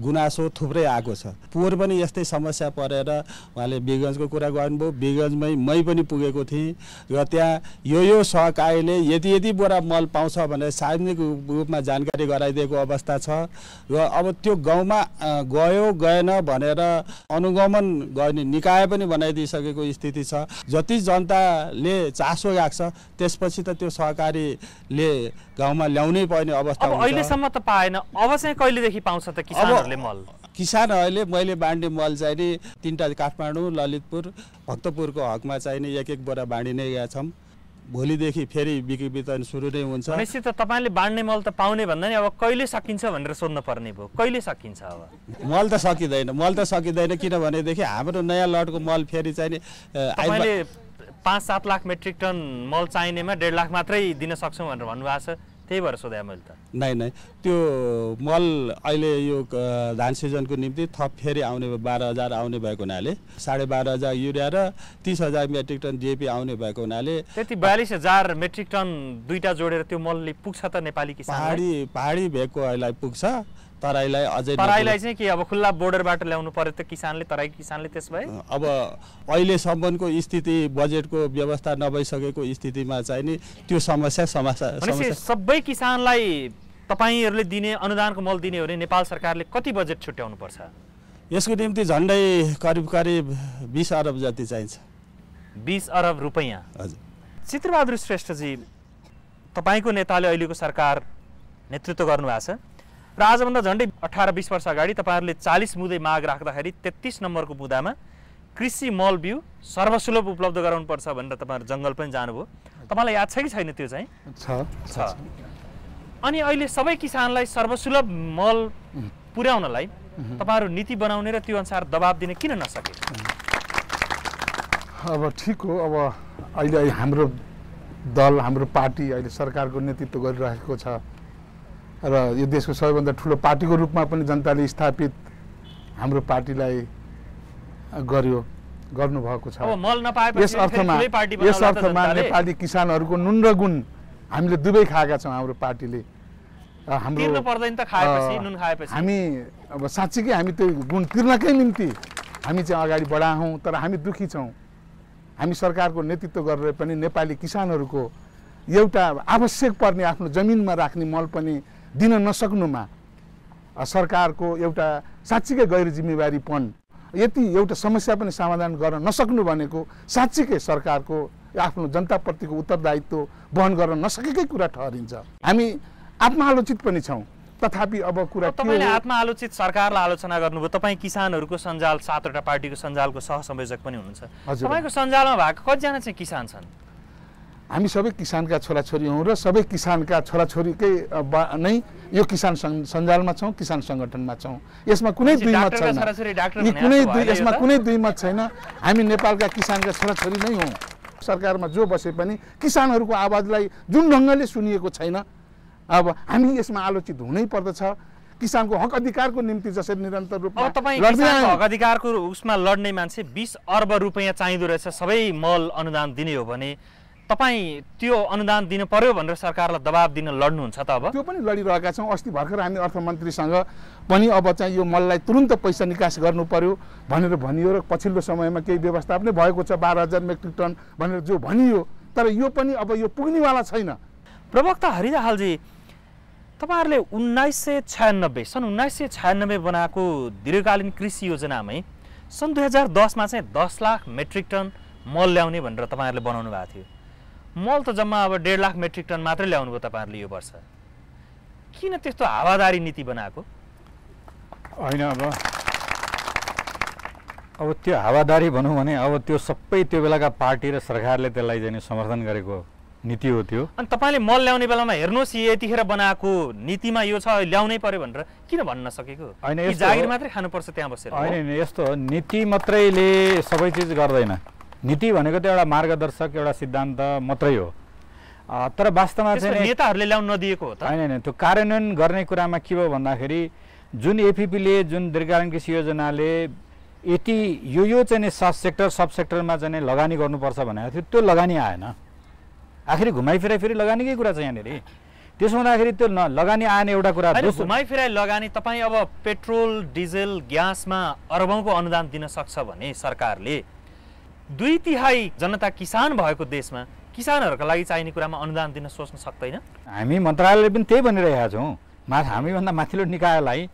C: गुनासो थुप्रै आएको छ। पोहोर पनि यस्तै समस्या परेर उहाँले बिरगञ्जको कुरा गर्नुभयो, बिरगञ्जमै मै पनि पुगेको थिएँ र त्यहाँ यो सहकारीले यति बोरा मल पाउँछ भनेर सार्वजनिक रूपमा जानकारी गराइदिएको अवस्था छ र अब त्यो गाउँमा गयो गएन भनेर अनुगमन गर्ने निकाय पनि बनाइदिइसकेको स्थिति छ। जति जनताले चासो राख्छ त्यसपछि त त्यो सहकारीले गाउँमा ल्याउनै पर्ने अवस्था हुन्छ।
A: अब अहिलेसम्म त पाएन, अब चाहिँ कहिलेदेखि पाउँछ त किसानहरूले मल?
C: किसानहरूले मैले बाँड्ने मल चाहिँ नि 3टा काठमाडौँ, ललितपुर, भक्तपुरको हकमा चाहिँ नि 1-1 बोरा बाँडि नै गएका छौँ। भोलिदेखि फेरि बिक्री वितरण सुरु नै हुन्छ।
A: निश्चित त तपाईँले बाँड्ने मल त पाउने भन्दा नि अब कहिले सकिन्छ भनेर सोध्न पर्ने भयो। कहिले सकिन्छ? अब
C: मल त सकिँदैन किनभनेदेखि हाम्रो नयाँ लटको मल फेरि चाहिँ नि
A: तपाईँले 5-7 लाख मेट्रिक टन मल चाहिनेमा 1.5 लाख मात्रै दिन सक्छौँ भनेर भन्नुभएको छ, त्यही भएर सोधेँ मैले त।
C: नै त्यो मल अहिले यो धान सिजनको निम्ति थप फेरि आउने 12,000 आउने भएको हुनाले 12,500 युरिया र 30,000 मेट्रिक टन डिएपी आउने भएको हुनाले
A: त्यति 42,000 मेट्रिक टन दुईटा जोडेर त्यो मलले पुग्छ त नेपाली किसान?
C: पहाडी भेगको अहिले पुग्छ, तराईलाई अझै
A: तराईलाई चाहिँ के अब खुल्ला बोर्डरबाट ल्याउनु पर्यो त किसानले, तराईको किसानले? त्यसभए
C: अब अहिलेसम्मको स्थिति बजेटको व्यवस्था नभइसकेको स्थितिमा चाहिँ नि त्यो समस्या
A: सबै किसानलाई तपाईहरूले दिने अनुदानको मल दिने हो भने नेपाल सरकारले कति बजेट छुट्याउनु पर्छ?
C: यसको निम्ति झन्डै करिब 20 अरब जति चाहिन्छ।
A: 20 अरब रुपैयाँ?
C: हजुर।
A: चित्रबहादुर श्रेष्ठजी, तपाईँको नेताले अहिलेको सरकार नेतृत्व गर्नुभएको छ र आजभन्दा झन्डै 18-20 वर्ष अगाडि तपाईँहरूले 40 मुदे माग राख्दाखेरि 33 नम्बरको मुदामा कृषि मल बिउ सर्वसुलभ उपलब्ध गराउनुपर्छ भनेर तपाईँहरू जङ्गल पनि जानुभयो। तपाईँलाई याद छ कि छैन त्यो चाहिँ?
B: छ।
A: अनि अहिले सबै किसानलाई सर्वसुलभ मल पुर्याउनलाई तपाईँहरू नीति बनाउने र त्यो अनुसार दबाब दिने किन नसके?
B: अब ठिक हो, अब अहिले हाम्रो दल, हाम्रो पार्टी अहिले सरकारको नेतृत्व गरिरहेको छ र यो देशको सबैभन्दा ठुलो पार्टीको रूपमा पनि जनताले स्थापित हाम्रो पार्टीलाई गर्नुभएको छ। यस अर्थमा नेपाली किसानहरूको नुन र गुण हामीले दुवै खाएका छौँ। हाम्रो पार्टीले
A: हामी
B: अब साँच्चीकै हामी त्यो गुण तिर्नकै निम्ति हामी चाहिँ अगाडि बढायौँ, तर हामी दुखी छौँ। हामी सरकारको नेतृत्व गरेर पनि नेपाली किसानहरूको एउटा आवश्यक पर्ने आफ्नो जमिनमा राख्ने मल पनि दिन नसक्नुमा सरकारको एउटा साँच्चीकै गैर जिम्मेवारीपन, यति एउटा समस्या पनि समाधान गर्न नसक्नु भनेको साँच्चीकै सरकारको आफ्नो जनताप्रतिको उत्तरदायित्व वहन गर्न नसकेकै कुरा ठहरिन्छ। हामी आत्मआलोचित पनि छौँ, तथापि अब कुरा
A: तपाईँले आत्मआलोचित सरकारलाई आलोचना गर्नुभयो। तपाईँ किसानहरूको सञ्जाल 7वटा पार्टीको सञ्जालको सहसंयोजक पनि हुनुहुन्छ। तपाईँको सञ्जालमा भएको कतिजना चाहिँ किसान छन्?
B: हामी सबै किसानका छोराछोरी हौँ र सबै किसानका छोराछोरीकै नै यो किसान सञ्जालमा छौँ, किसान सङ्गठनमा छौँ। यसमा कुनै दुई मत छैन, यसमा कुनै दुई मत छैन। हामी नेपालका किसानका छोराछोरी नै हौँ। सरकारमा जो बसे पनि किसानहरूको आवाजलाई जुन ढङ्गले सुनिएको छैन, अब हामी यसमा आलोचित हुनै पर्दछ। किसानको हक अधिकारको निम्ति जसरी निरन्तर रूपमा
A: हक अधिकारको उसमा लड्ने मान्छे 20 अर्ब रुपैयाँ चाहिँदो रहेछ सबै मल अनुदान दिने हो भने तपाईँ त्यो अनुदान दिन पर्यो भनेर सरकारलाई दबाब दिन लड्नुहुन्छ त? अब
B: त्यो पनि लडिरहेका छौँ। अस्ति भर्खर हामी अर्थमन्त्रीसँग पनि अब चाहिँ यो मललाई तुरुन्त पैसा निकास गर्नु पर्यो भनेर भनियो र पछिल्लो समयमा केही व्यवस्था पनि भएको छ 12,000 मेट्रिक टन भनेर जो भनियो, तर यो पनि अब यो पुग्नेवाला छैन।
A: प्रवक्ता हरिदाहालजी, तपाईँहरूले 1996 सन् 1996 बनाएको दीर्घकालीन कृषि योजनामै सन् 2010मा चाहिँ 10 लाख मेट्रिक टन मल ल्याउने भनेर तपाईँहरूले बनाउनु भएको थियो। मल त जम्मा अब 1.5 लाख मेट्रिक टन मात्रै ल्याउनु भयो तपाईँहरूले यो वर्ष। किन त्यस्तो हावादारी नीति बनाएको?
D: होइन, अब त्यो हावादारी भनौँ भने अब त्यो सबै त्यो बेलाका पार्टी र सरकारले त्यसलाई चाहिँ समर्थन गरेको नीति हो त्यो।
A: अनि तपाईँले मल ल्याउने बेलामा हेर्नुहोस् यतिखेर बनाएको नीतिमा यो छ ल्याउनै पर्यो भनेर किन भन्न नसकेको?
D: होइन,
A: जागिर मात्रै खानुपर्छ त्यहाँ बसेर?
D: होइन, यस्तो नीति मात्रैले सबै चिज गर्दैन। नीति भनेको त एउटा मार्गदर्शक, एउटा सिद्धान्त मात्रै हो। तर वास्तवमा चाहिँ
A: नेताहरूले ल्याउन नदिएको हो त?
D: होइन, त्यो कार्यान्वयन गर्ने कुरामा के भयो भन्दाखेरि जुन एफिपीले, जुन दीर्घकालीन कृषि योजनाले यति यो चाहिँ सब सेक्टरमा चाहिँ लगानी गर्नुपर्छ भनेको थियो, त्यो लगानी आएन। आखिर घुमाइफिराइ फेरि लगानीकै कुरा छ यहाँनिर। त्यसो हुँदाखेरि त्यो लगानी आएन एउटा कुरा।
A: घुमाइ फिराइ लगानी तपाईँ अब पेट्रोल डिजेल ग्यासमा अरबौँको अनुदान दिन सक्छ भने सरकारले 2/3 जनता किसान भएको देशमा किसानहरूका लागि चाहिने कुरामा अनुदान दिन सोच्न सक्दैन?
D: हामी मन्त्रालयले पनि त्यही भनिरहेका छौँ, हामीभन्दा माथिल्लो निकायलाई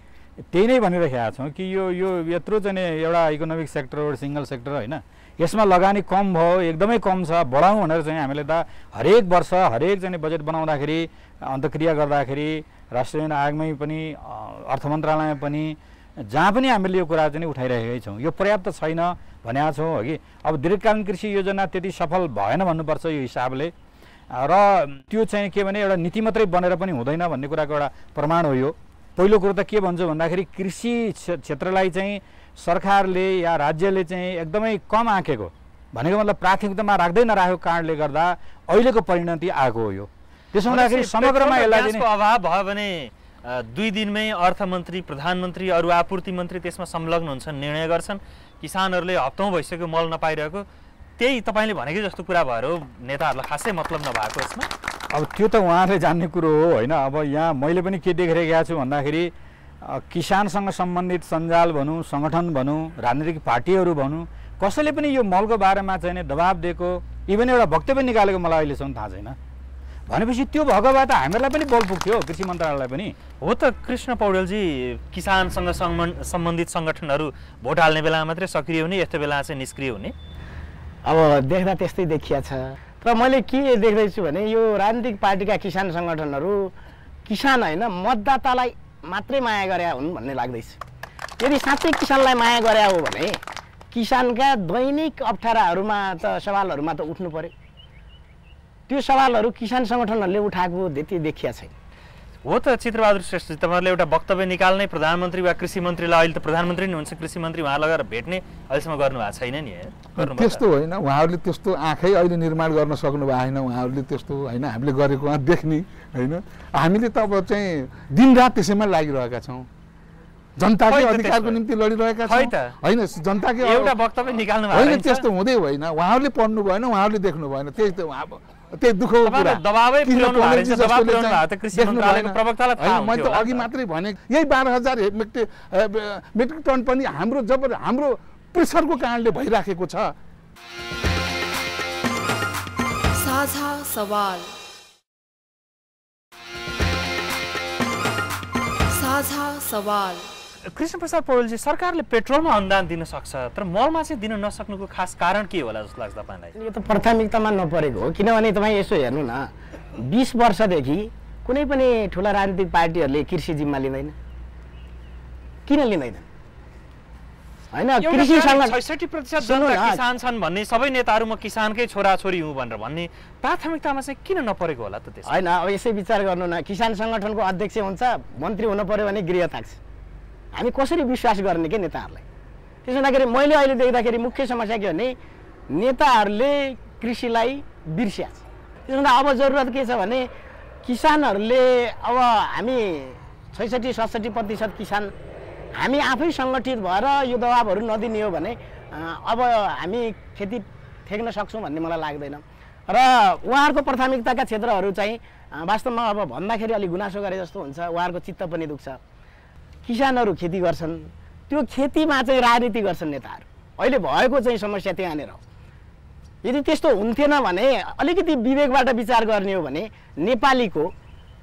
D: त्यही नै भनिरहेका छौँ कि यो यत्रो चाहिँ एउटा इकोनोमिक सेक्टर एउटा सिङ्गल सेक्टर होइन, यसमा लगानी कम भयो, एकदमै कम छ, बढाउँ भनेर चाहिँ हामीले त हरेक वर्ष हरेक चाहिँ बजेट बनाउँदाखेरि अन्तक्रिया गर्दाखेरि राष्ट्रिय आयोगमै पनि अर्थ मन्त्रालयमा पनि जहाँ पनि हामीले यो कुरा चाहिँ उठाइरहेकै छौँ। यो पर्याप्त छैन भनेका छौँ हो कि। अब दीर्घकालीन कृषि योजना त्यति सफल भएन भन्नुपर्छ यो हिसाबले, र त्यो चाहिँ के भने एउटा नीति मात्रै बनेर पनि हुँदैन भन्ने कुराको एउटा प्रमाण हो यो। पहिलो कुरो त के भन्छु भन्दाखेरि कृषि क्षेत्रलाई चाहिँ सरकारले या राज्यले चाहिँ एकदमै कम आँकेको, भनेको मतलब प्राथमिकतामा राख्दै नराखेको कारणले गर्दा अहिलेको परिणति आएको हो यो। त्यसो हुँदाखेरि समग्रमा यसलाई
A: अभाव भयो भने 2 दिनमै अर्थमन्त्री, प्रधानमन्त्री, अरू आपूर्ति मन्त्री त्यसमा संलग्न हुन्छन्, निर्णय गर्छन्। किसानहरूले हप्तौँ भइसक्यो मल नपाइरहेको, त्यही तपाईँले भनेकै जस्तो कुरा भएर हो, नेताहरूलाई खासै मतलब नभएको यसमा।
D: अब त्यो त उहाँले जान्ने कुरो हो होइन। अब यहाँ मैले पनि के देखिरहेको छु भन्दाखेरि किसानसँग सम्बन्धित सञ्जाल भनौँ, सङ्गठन भनौँ, राजनीतिक पार्टीहरू भनौँ, कसैले पनि यो मलको बारेमा चाहिँ दबाब दिएको, इभन एउटा वक्तव्य निकालेको मलाई अहिलेसम्म थाहा छैन। भनेपछि त्यो भएको भए त हामीहरूलाई पनि बल पुग्थ्यो, कृषि मन्त्रालयलाई पनि।
A: हो त कृष्ण पौडेलजी, किसानसँग सम्बन्धित सङ्गठनहरू भोट हाल्ने बेलामा मात्रै सक्रिय हुने, यस्तो बेला चाहिँ निष्क्रिय हुने?
E: अब देख्दा त्यस्तै देखिया छ। तर मैले के देख्दैछु भने यो राजनीतिक पार्टीका किसान सङ्गठनहरू किसान होइन मतदातालाई मात्रै माया गरे हुन् भन्ने लाग्दैछ। यदि साँच्चै किसानलाई माया गरे हो भने किसानका दैनिक अप्ठ्याराहरूमा त सवालहरूमा त उठ्नु पर्यो। त्यो सवालहरू किसान सङ्गठनहरूले उठाएको त्यति देखिया छैन।
A: हो त चित्रबहादुर श्रेष्ठ, तपाईँहरूले एउटा वक्तव्य निकाल्ने प्रधानमन्त्री वा कृषि मन्त्रीलाई, अहिले त प्रधानमन्त्री नै हुन्छ, कृषि मन्त्री उहाँ लगेर भेट्ने अहिलेसम्म गर्नुभएको छैन नि?
B: त्यस्तो होइन, उहाँहरूले त्यस्तो आँखै अहिले निर्माण गर्न सक्नु भएन। उहाँहरूले त्यस्तो होइन, हामीले गरेको उहाँ देख्ने होइन। हामीले त अब चाहिँ दिनरात त्यसैमा लागिरहेका छौँ, जनताकै अधिकारको निम्ति लडिरहेका छौँ होइन। जनताकै
A: एउटा वक्तव्य निकाल्नु
B: होइन, त्यस्तो हुँदै होइन। उहाँहरूले पढ्नु भएन, उहाँहरूले देख्नु भएन, त्यही दुःखको कुरा। मैले त अघि मात्रै भने यही 12,000 मेट्रिक टन पनि हाम्रो प्रेसरको कारणले भइराखेको छ।
T: साझा सवाल, साझा सवाल।
A: कृष्ण प्रसाद पौडेलजी, सरकारले पेट्रोलमा अनुदान दिन सक्छ, तर मलमा चाहिँ दिन नसक्नुको खास कारण के होला जस्तो लाग्छ तपाईँलाई?
E: यो त प्राथमिकतामा नपरेको हो। किनभने तपाईँ यसो हेर्नु न, 20 वर्षदेखि कुनै पनि ठुला राजनीतिक पार्टीहरूले कृषि जिम्मा लिँदैन। किन लिँदैन? होइन, कृषिसँग
A: 66% जनता किसान छन् भन्ने सबै नेताहरू म किसानकै छोराछोरी हुँ भनेर भन्ने प्राथमिकतामा चाहिँ किन नपरेको होला त? त्यसो
E: होइन, अब यसै विचार गर्नु न, किसान सङ्गठनको अध्यक्ष हुन्छ, मन्त्री हुनु पर्यो भने गृह ताक्छ। हामी कसरी विश्वास गर्ने के नेताहरूलाई? त्यसो हुँदाखेरि मैले अहिले देख्दाखेरि मुख्य समस्या के भने नेताहरूले कृषिलाई बिर्स्या छ। त्यसो हुँदा अब जरुरत के छ भने किसानहरूले, अब हामी 66-67% किसान हामी आफै सङ्गठित भएर यो दबाबहरू नदिने हो भने अब हामी खेती थेक्न सक्छौँ भन्ने मलाई लाग्दैन। र उहाँहरूको प्राथमिकताका क्षेत्रहरू चाहिँ वास्तवमा अब भन्दाखेरि अलिक गुनासो गरे जस्तो हुन्छ, उहाँहरूको चित्त पनि दुख्छ। किसानहरू खेती गर्छन्, त्यो खेतीमा चाहिँ राजनीति गर्छन् नेताहरू। अहिले भएको चाहिँ समस्या त्यहाँनिर हो। यदि त्यस्तो हुन्थेन भने, अलिकति विवेकबाट विचार गर्ने हो भने नेपालीको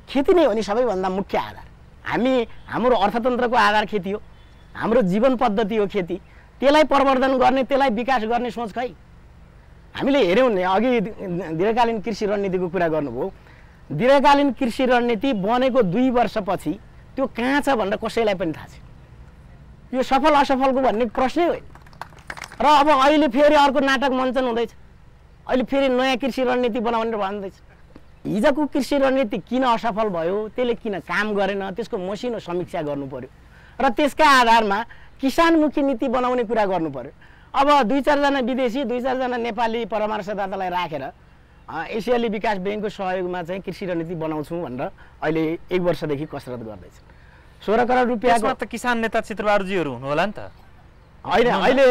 E: खेती नै हो नि सबैभन्दा मुख्य आधार। हाम्रो अर्थतन्त्रको आधार खेती हो, हाम्रो जीवन पद्धति हो खेती। त्यसलाई प्रवर्धन गर्ने, त्यसलाई विकास गर्ने सोच खै? हामीले हेऱ्यौँ नि, अघि दीर्घकालीन कृषि रणनीतिको कुरा गर्नुभयो। दीर्घकालीन कृषि रणनीति बनेको 2 वर्षपछि त्यो कहाँ छ भनेर कसैलाई पनि थाहा छैन। यो सफल असफलको भन्ने प्रश्नै होइन। र अब अहिले फेरि अर्को नाटक मञ्चन हुँदैछ, अहिले फेरि नयाँ कृषि रणनीति बनाउने भन्दैछ। हिजोको कृषि रणनीति किन असफल भयो, त्यसले किन काम गरेन, त्यसको मसिनो समीक्षा गर्नु पर्यो र त्यसका आधारमा किसानमुखी नीति बनाउने कुरा गर्नु पर्यो। अब 2-4 जना विदेशी, 2-4 जना नेपाली परामर्शदातालाई राखेर एसियाली विकास ब्याङ्कको सहयोगमा चाहिँ कृषि रणनीति बनाउँछौँ भनेर अहिले 1 वर्षदेखि कसरत गर्दैछ। 16 करोड रुपियाँको
A: त किसान नेता चित्रबहादुरजीहरू हुनु होला नि त?
E: होइन अहिले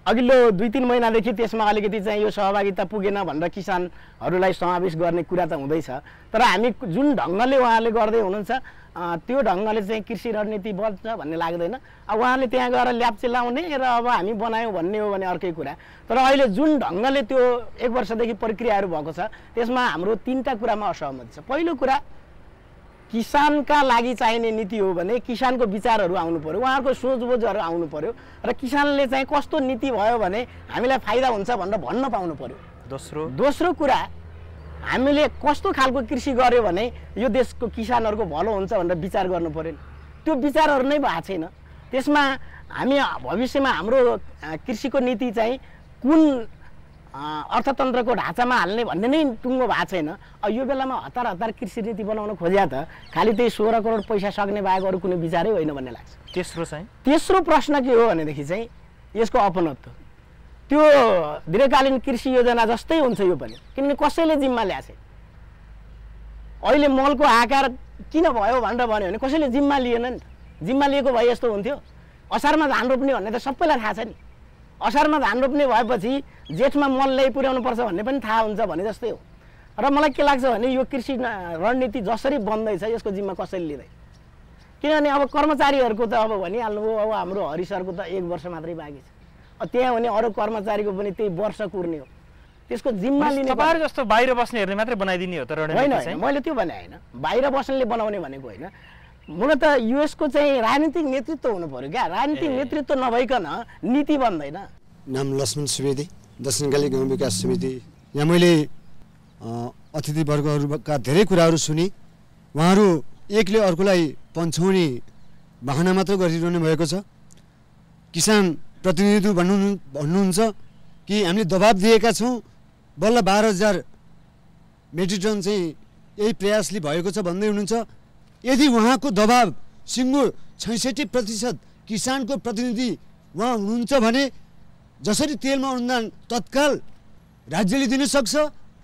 E: अघिल्लो 2-3 महिनादेखि त्यसमा अलिकति चाहिँ यो सहभागिता पुगेन भनेर किसानहरूलाई समावेश गर्ने कुरा त हुँदैछ। तर हामी जुन ढङ्गले उहाँले गर्दै हुनुहुन्छ त्यो ढङ्गले चाहिँ कृषि रणनीति बन्छ भन्ने लाग्दैन। अब उहाँले त्यहाँ गएर ल्याप्चे लाउने र अब हामी बनायौँ भन्ने हो भने अर्कै कुरा। तर अहिले जुन ढङ्गले त्यो 1 वर्षदेखि प्रक्रियाहरू भएको छ त्यसमा हाम्रो 3टा कुरामा असहमति छ। पहिलो कुरा किसानका लागि चाहिने नीति हो भने किसानको विचारहरू आउनु पर्यो, उहाँहरूको सोचबोझहरू आउनु पर्यो र किसानले चाहिँ कस्तो नीति भयो भने हामीलाई फाइदा हुन्छ भनेर भन्न पाउनु पर्यो। दोस्रो कुरा हामीले कस्तो खालको कृषि गर्यो भने यो देशको किसानहरूको भलो हुन्छ भनेर विचार गर्नु पर्यो। त्यो विचारहरू नै भएको छैन। त्यसमा हामी भविष्यमा हाम्रो कृषिको नीति चाहिँ कुन अर्थतन्त्रको ढाँचामा हाल्ने भन्ने नै टुङ्गो भएको छैन। यो बेलामा हतार कृषि नीति बनाउन खोज्या त खालि त्यही 16 करोड पैसा सक्ने बाहेक अरू कुनै विचारै होइन भन्ने लाग्छ। तेस्रो प्रश्न के हो भनेदेखि चाहिँ यसको अपनत्व। त्यो दीर्घकालीन कृषि योजना जस्तै हुन्छ यो पनि, किनभने कसैले जिम्मा ल्याएछ। अहिले मलको आकार किन भयो भनेर भन्यो भने कसैले जिम्मा लिएन नि त। जिम्मा लिएको भए यस्तो हुन्थ्यो। असारमा धान रोप्ने भन्ने त सबैलाई थाहा छ नि। असारमा धान रोप्ने भएपछि जेठमा मल ल्याइ पुर्याउनु पर्छ भन्ने पनि थाहा हुन्छ भने जस्तै हो। र मलाई के लाग्छ भने यो कृषि रणनीति जसरी बन्दैछ यसको जिम्मा कसैले लिँदैन। किनभने अब कर्मचारीहरूको त अब भनिहाल्नुभयो, अब हाम्रो हरि सरको त 1 वर्ष मात्रै बाँकी छ। त्यहाँ भने अरू कर्मचारीको पनि त्यही वर्ष कुर्ने हो। त्यसको जिम्मा लिने
A: तपाईहरु जस्तो बाहिर बस्नेहरूले मात्रै बनाइदिने हो त रणनीति चाहिँ?
E: मैले त्यो भने होइन, बाहिर बस्नेले बनाउने भनेको होइन। मूलत युएसको चाहिँ राजनीतिक नेतृत्व हुनु पर्यो क्या। राजनीतिक नेतृत्व नभइकन नीति बन्दैन।
U: नाम लक्ष्मण सुवेदी, दक्षिणकाली गाउँ विकास समिति। यहाँ मैले अतिथिवर्गहरूका धेरै कुराहरू सुने। उहाँहरू एकले अर्कोलाई पन्छाउने बहाना मात्र गरिरहनु भएको छ। किसान प्रतिनिधि भन्नुहुन्छ कि हामीले दबाब दिएका छौँ, बल्ल 12,000 मेट्रिक टन चाहिँ यही प्रयासले भएको छ भन्दै हुनुहुन्छ। यदि उहाँको दबाब सिङ्गो 66% किसानको प्रतिनिधि उहाँ हुनुहुन्छ भने जसरी तेलमा अनुदान तत्काल राज्यले दिन सक्छ,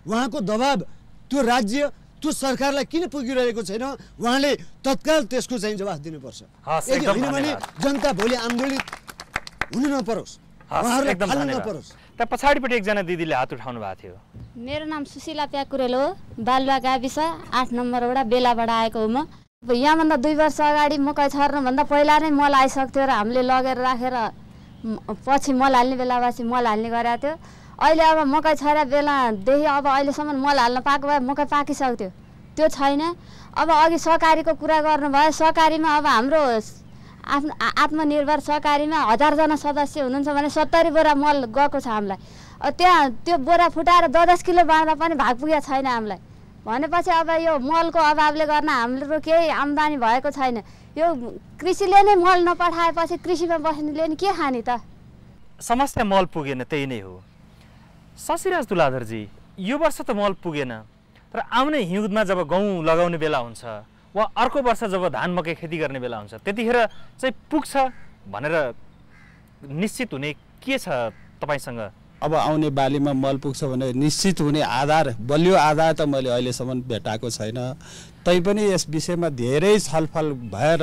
U: उहाँको दबाब त्यो राज्य त्यो सरकारलाई किन पुगिरहेको छैन? उहाँले तत्काल त्यसको चाहिँ जवाफ दिनुपर्छ। यदि होइन भने जनता भोलि आन्दोलित हुनु नपरोस्, उहाँहरूलाई फाल्नु नपरोस्।
A: त पछाडिपट्टि एकजना दिदीले हात उठाउनु भएको थियो।
V: मेरो नाम सुशीला प्याकुरेल हो, बालुवा गाविस 8 नम्बर वडा बेलाबाट आएको हो म। यहाँभन्दा 2 वर्ष अगाडि मकै छर्नुभन्दा पहिला नै मल आइसक्थ्यो र हामीले लगेर राखेर पछि मल हाल्ने बेलापछि मल हाल्ने गरेको थियो। अहिले अब मकै छर्या बेलादेखि अब अहिलेसम्म मल हाल्न पाएको भए मकै पाकिसक्थ्यो, त्यो छैन। अब अघि सहकारीको कुरा गर्नुभयो, सहकारीमा अब हाम्रो आत्मनिर्भर सहकारीमा 1000 जना सदस्य हुनुहुन्छ भने 70 बोरा मल गएको छ हामीलाई। त्यहाँ त्यो बोरा फुटाएर 10-10 किलो बाँड्दा पनि भाग पुगेको छैन हामीलाई। भनेपछि अब यो मलको अभावले गर्न हाम्रो केही आम्दानी भएको छैन। यो कृषिले नै मल नपठाएपछि कृषिमा बस्नेले नि के खाने त?
A: समस्या मल पुगेन, त्यही नै हो। शशिराज तुलाधरजी, यो वर्ष त मल पुगेन, तर आउने हिउँदमा जब गहुँ लगाउने बेला हुन्छ वा अर्को वर्ष जब धान मकै खेती गर्ने बेला हुन्छ त्यतिखेर चाहिँ पुग्छ भनेर निश्चित हुने के छ तपाईसँग?
C: अब आउने बालीमा मल पुग्छ भने निश्चित हुने आधार, बलियो आधार त मैले अहिलेसम्म भेटाएको छैन। तैपनि यस विषयमा धेरै छलफल भएर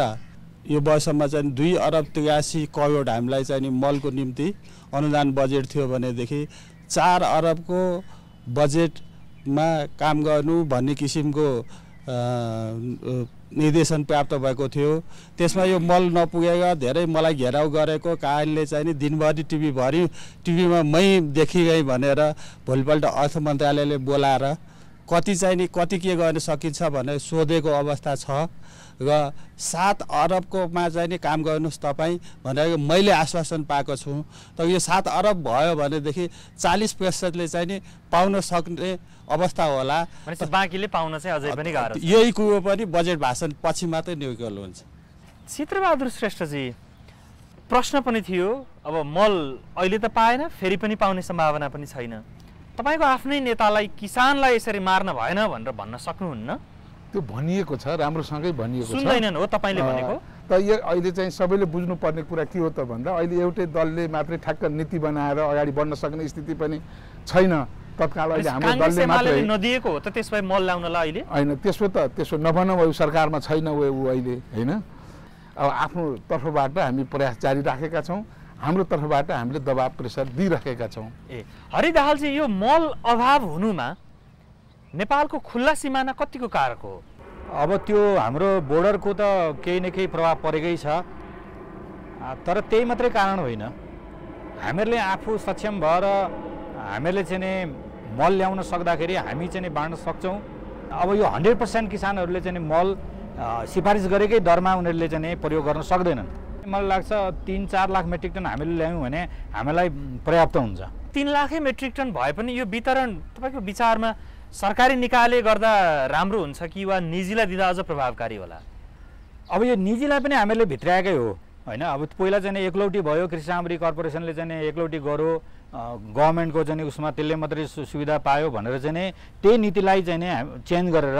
C: यो वर्षमा चाहिँ 2 अरब 83 करोड हामीलाई चाहिँ नि मलको निम्ति अनुदान बजेट थियो भनेदेखि 4 अरबको बजेटमा काम गर्नु भन्ने किसिमको निर्देशन प्राप्त भएको थियो। त्यसमा यो मल नपुगेका धेरै मलाई घेराउ गरेको कारणले चाहिँ नि दिनभरि टिभीमा मै देखिगएँ भनेर भोलिपल्ट अर्थ मन्त्रालयले बोलाएर कति चाहिँ नि कति के गर्न सकिन्छ भनेर सोधेको अवस्था छ र 7 अरबकोमा चाहिँ नि काम गर्नुहोस् तपाईँ भनेर मैले आश्वासन पाएको छु। तर यो 7 अरब भयो भनेदेखि 40%ले चाहिँ नि पाउन सक्ने अवस्था होला।
A: बाँकीले पाउन चाहिँ अझै पनि गाह्रो छ।
C: यही कुरो पनि बजेट भाषण पछि मात्रै निकल हुन्छ।
A: चित्रबहादुर श्रेष्ठजी, प्रश्न पनि थियो, अब मल अहिले त पाएन, फेरि पनि पाउने सम्भावना पनि छैन। तपाईँको आफ्नै नेतालाई किसानलाई यसरी मार्न भएन भनेर भन्न सक्नुहुन्न?
B: त्यो भनिएको छ, राम्रोसँगै भनिएको छ।
A: सुन्दैनन् हो तपाईँले भनेको?
B: त यो अहिले चाहिँ सबैले बुझ्नुपर्ने कुरा के हो त भन्दा अहिले एउटै दलले मात्रै ठ्याक्क नीति बनाएर अगाडि बढ्न सक्ने स्थिति पनि छैन। तत्काल अहिले हाम्रो दलले मात्रै
A: नदिएको हो त त्यसलाई मल ल्याउनलाई अहिले?
B: होइन, त्यसो नभनौँ, सरकारमा छैन ऊ अहिले, होइन। अब आफ्नो तर्फबाट हामी प्रयास जारी राखेका छौँ। हाम्रो तर्फबाट हामीले दबाब प्रेसर दिइरहेका छौँ।
A: हरि दाहालजी, यो मल अभाव हुनुमा नेपालको खुल्ला सिमाना कतिको कारक हो?
D: अब त्यो हाम्रो बोर्डरको त केही न केही प्रभाव परेकै छ, तर त्यही मात्रै कारण होइन। हामीहरूले आफू सक्षम भएर हामीहरूले चाहिँ नि मल ल्याउन सक्दाखेरि हामी चाहिँ नि बाँड्न सक्छौँ। अब यो 100% किसानहरूले चाहिँ मल सिफारिस गरेकै दरमा उनीहरूले चाहिँ नि प्रयोग गर्न सक्दैनन्। मलाई लाग्छ 3-4 लाख मेट्रिक टन हामीले ल्यायौँ भने हामीलाई पर्याप्त हुन्छ।
A: 3 लाखै मेट्रिक टन भए पनि यो वितरण तपाईँको विचारमा सरकारी निकायले गर्दा राम्रो हुन्छ कि वा निजीलाई दिँदा अझ प्रभावकारी होला?
D: अब यो निजीलाई पनि हामीहरूले भित्राएकै हो होइन। अब पहिला चाहिँ एकलौटी भयो, कृषि सामग्री कर्पोरेसनले चाहिँ एकलौटी गर्यो, गभर्मेन्टको चाहिँ उसमा त्यसले मात्रै सुविधा पायो भनेर चाहिँ त्यही नीतिलाई चाहिँ चेन्ज गरेर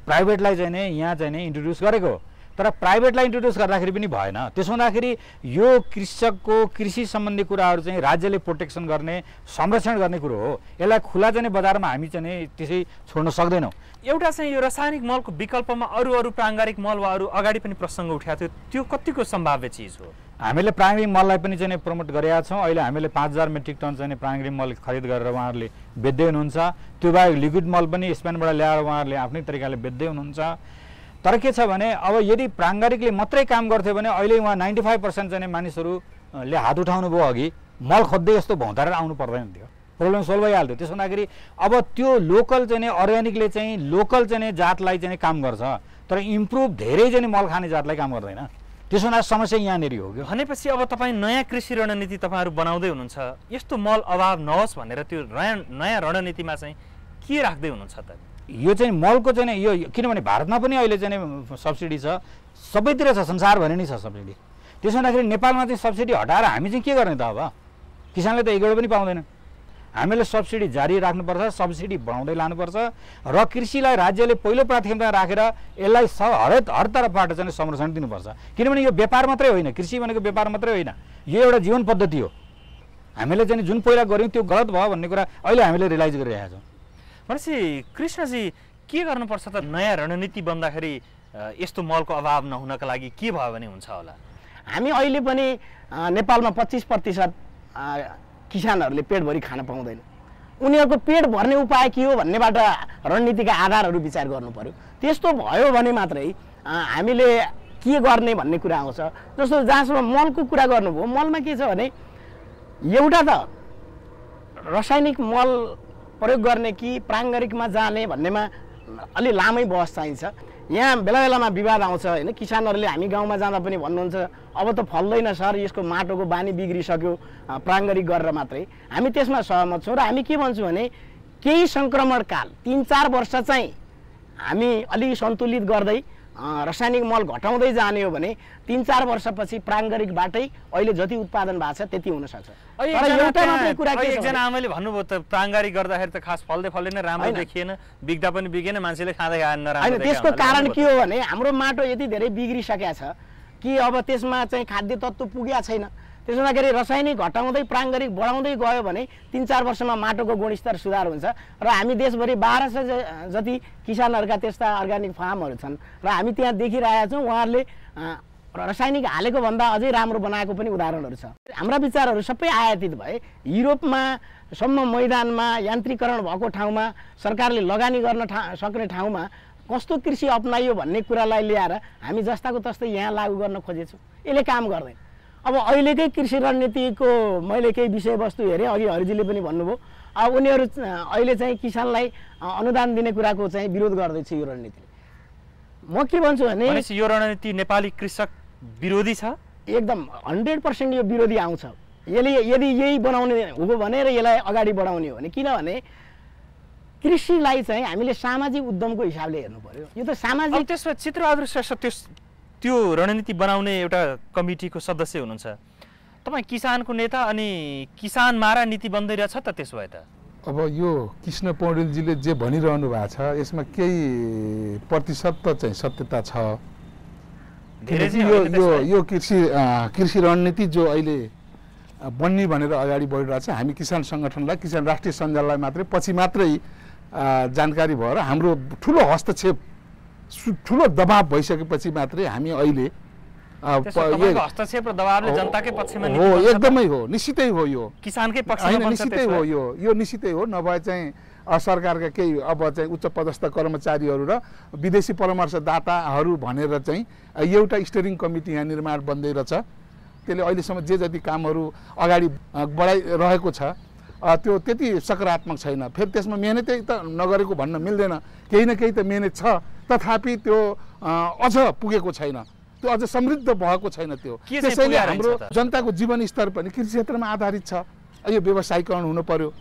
D: प्राइभेटलाई चाहिँ यहाँ चाहिँ इन्ट्रोड्युस गरेको। तर प्राइभेटलाई इन्ट्रोड्युस गर्दाखेरि पनि भएन। त्यसो हुँदाखेरि यो कृषकको कृषि सम्बन्धी कुराहरू चाहिँ राज्यले प्रोटेक्सन गर्ने, संरक्षण गर्ने कुरो हो। यसलाई खुला चाहिँ बजारमा हामी चाहिँ त्यसै छोड्न सक्दैनौँ।
A: एउटा चाहिँ यो रासायनिक मलको विकल्पमा अरू प्राङ्गारिक मल वा अरू अगाडि पनि प्रसङ्ग उठाएको थियो, त्यो कतिको सम्भाव्य चिज हो?
D: हामीले प्राङ्गारिक मललाई पनि चाहिँ प्रमोट गरेका छौँ। अहिले हामीले 5000 मेट्रिक टन चाहिँ प्राङ्गारिक मल खरिद गरेर उहाँहरूले बेच्दै हुनुहुन्छ। त्यो बाहेक लिक्विड मल पनि स्पेनबाट ल्याएर उहाँहरूले आफ्नै तरिकाले बेच्दै हुनुहुन्छ। तर के छ भने अब यदि प्राङ्गारिकले मात्रै काम गर्थ्यो भने अहिले उहाँ 95% चाहिँ मानिसहरूले हात उठाउनु भयो अघि, मल खोज्दै यस्तो भौँतारेर आउनु पर्दैन थियो, प्रब्लम सोल्भ भइहाल्थ्यो। त्यसो हुँदाखेरि अब त्यो लोकल चाहिँ अर्ग्यानिकले चाहिँ लोकल चाहिँ जातलाई चाहिँ काम गर्छ, तर इम्प्रुभ धेरै चाहिँ मल खाने जातलाई काम गर्दैन। त्यसो हुँदा समस्या यहाँनिर हो।
A: भनेपछि अब तपाईँ नयाँ कृषि रणनीति तपाईँहरू बनाउँदै हुनुहुन्छ, यस्तो मल अभाव नहोस् भनेर त्यो नयाँ रणनीतिमा चाहिँ के राख्दै हुनुहुन्छ त?
D: यो चाहिँ मलको चाहिँ यो किनभने भारतमा पनि अहिले चाहिँ सब्सिडी छ, सबैतिर छ, संसारभरि नै छ सब्सिडी। त्यसो हुँदाखेरि नेपालमा चाहिँ सब्सिडी हटाएर हामी चाहिँ के गर्ने त? अब किसानले त एक एउटा पनि पाउँदैन। हामीले सब्सिडी जारी राख्नुपर्छ, सब्सिडी बढाउँदै लानुपर्छ र कृषिलाई राज्यले पहिलो प्राथमिकता राखेर यसलाई हर तर्फबाट चाहिँ संरक्षण दिनुपर्छ। किनभने यो व्यापार मात्रै होइन, कृषि भनेको व्यापार मात्रै होइन, यो एउटा जीवन पद्धति हो। हामीले चाहिँ जुन पहिला गऱ्यौँ त्यो गलत भयो भन्ने कुरा अहिले हामीले रियलाइज गरिरहेका छौँ।
A: भनेपछि कृष्णजी के गर्नुपर्छ त? नयाँ रणनीति बन्दाखेरि यस्तो मलको अभाव नहुनका लागि के भयो भने हुन्छ होला?
E: हामी अहिले पनि नेपालमा 25% किसानहरूले पेटभरि खान पाउँदैन। उनीहरूको पेट भर्ने उपाय के हो भन्नेबाट रणनीतिका आधारहरू विचार गर्नु पर्यो। त्यस्तो भयो भने मात्रै हामीले के गर्ने भन्ने कुरा आउँछ। जस्तो जहाँसम्म मलको कुरा गर्नुभयो, मलमा के छ भने एउटा त रासायनिक मल प्रयोग गर्ने कि प्राङ्गारिकमा जाने भन्नेमा अलि लामै बहस चाहिन्छ। यहाँ बेला बेलामा विवाद आउँछ होइन। किसानहरूले हामी गाउँमा जाँदा पनि भन्नुहुन्छ अब त फल्दैन सर, यसको माटोको बानी बिग्रिसक्यो प्राङ्गारिक गरेर मात्रै। हामी त्यसमा सहमत छौँ र हामी के भन्छौँ भने केही सङ्क्रमणकाल 3-4 वर्ष चाहिँ हामी अलि सन्तुलित गर्दै रासायनिक मल घटाउँदै जाने हो भने 3-4 वर्षपछि प्राङ्गारिकबाटै अहिले जति उत्पादन भएको छ त्यति हुनसक्छ।
A: एकजना आमाले भन्नुभयो त प्राङ्गारिक गर्दाखेरि त खास फल्दैन, राम्रो देखिएन, बिग्दा पनि बिगेन, मान्छेले खाँदै खाएन,
E: नराम्रो। त्यसको कारण के हो भने हाम्रो माटो यति धेरै बिग्रिसकेको छ कि अब त्यसमा चाहिँ खाद्य तत्त्व पुगेको छैन। त्यसो हुँदाखेरि रासायनिक घटाउँदै प्राङ्गारिक बढाउँदै गयो भने 3-4 वर्षमा माटोको गुणस्तर सुधार हुन्छ। र हामी देशभरि 1200 जति किसानहरूका त्यस्ता अर्ग्यानिक फार्महरू छन् र हामी त्यहाँ देखिरहेका छौँ उहाँहरूले रासायनिक हालेको भन्दा अझै राम्रो बनाएको पनि उदाहरणहरू छ। हाम्रा विचारहरू सबै आयातित भए। युरोपमा सम्म मैदानमा यान्त्रिकरण भएको ठाउँमा, सरकारले लगानी गर्न सक्ने ठाउँमा कस्तो कृषि अप्नाइयो भन्ने कुरालाई ल्याएर हामी जस्ताको तस्तै यहाँ लागू गर्न खोजेछौँ। यसले काम गर्दैन। अब अहिलेकै कृषि रणनीतिको मैले केही विषयवस्तु हेरेँ, अघि हरिजीले पनि भन्नुभयो। अब उनीहरू अहिले चाहिँ किसानलाई अनुदान दिने कुराको चाहिँ विरोध गर्दैछ यो रणनीतिले। म के भन्छु भने
A: यो रणनीति नेपाली कृषक विरोधी छ।
E: एकदम 100% यो विरोधी आउँछ। यसले यदि यही बनाउने हो भने र यसलाई अगाडि बढाउने हो भने, किनभने कृषिलाई चाहिँ हामीले सामाजिक उद्यमको हिसाबले हेर्नु पर्यो। यो त सामाजिक।
A: त्यसमा चित्रबहादुर श्रेष्ठ त्यो रणनीति बनाउने एउटा कमिटीको सदस्य हुनुहुन्छ तपाईँ, किसानको नेता, अनि किसान मारा नीति बन्दै रहेछ त? त्यसो भए त
B: अब यो कृष्ण पौडेलजीले जे भनिरहनु भएको छ यसमा केही प्रतिशत त चाहिँ सत्यता छ। यो कृषि रणनीति जो अहिले बन्ने भनेर अगाडि बढिरहेछ, हामी किसान सङ्गठनलाई, किसान राष्ट्रिय सञ्जाललाई मात्रै पछि मात्रै जानकारी भएर हाम्रो ठुलो हस्तक्षेप, ठुलो दबाब भइसकेपछि मात्रै हामी अहिले
A: हस्तक्षेप र दबावले जनताकै पक्षमा
B: हो, एकदमै हो, निश्चितै हो। यो
A: किसानकै पक्षमा
B: निश्चितै हो, यो निश्चितै हो। नभए चाहिँ सरकारका केही अब चाहिँ उच्च पदस्थ कर्मचारीहरू र विदेशी परामर्शदाताहरू भनेर चाहिँ एउटा स्टियरिङ कमिटी यहाँ निर्माण बन्दै रहेछ। त्यसले अहिलेसम्म जे जति कामहरू अगाडि बढाइरहेको छ त्यो त्यति सकारात्मक छैन। फेरि त्यसमा मेहनतै त नगरेको भन्न मिल्दैन, केही न केही त मेहनत छ, तथापि त्यो अझ पुगेको छैन, त्यो अझ समृद्ध भएको छैन। त्यो त्यसैले हाम्रो जनताको जीवनस्तर पनि कृषि क्षेत्रमा आधारित छ। यो व्यवसायीकरण हुनु पर्यो,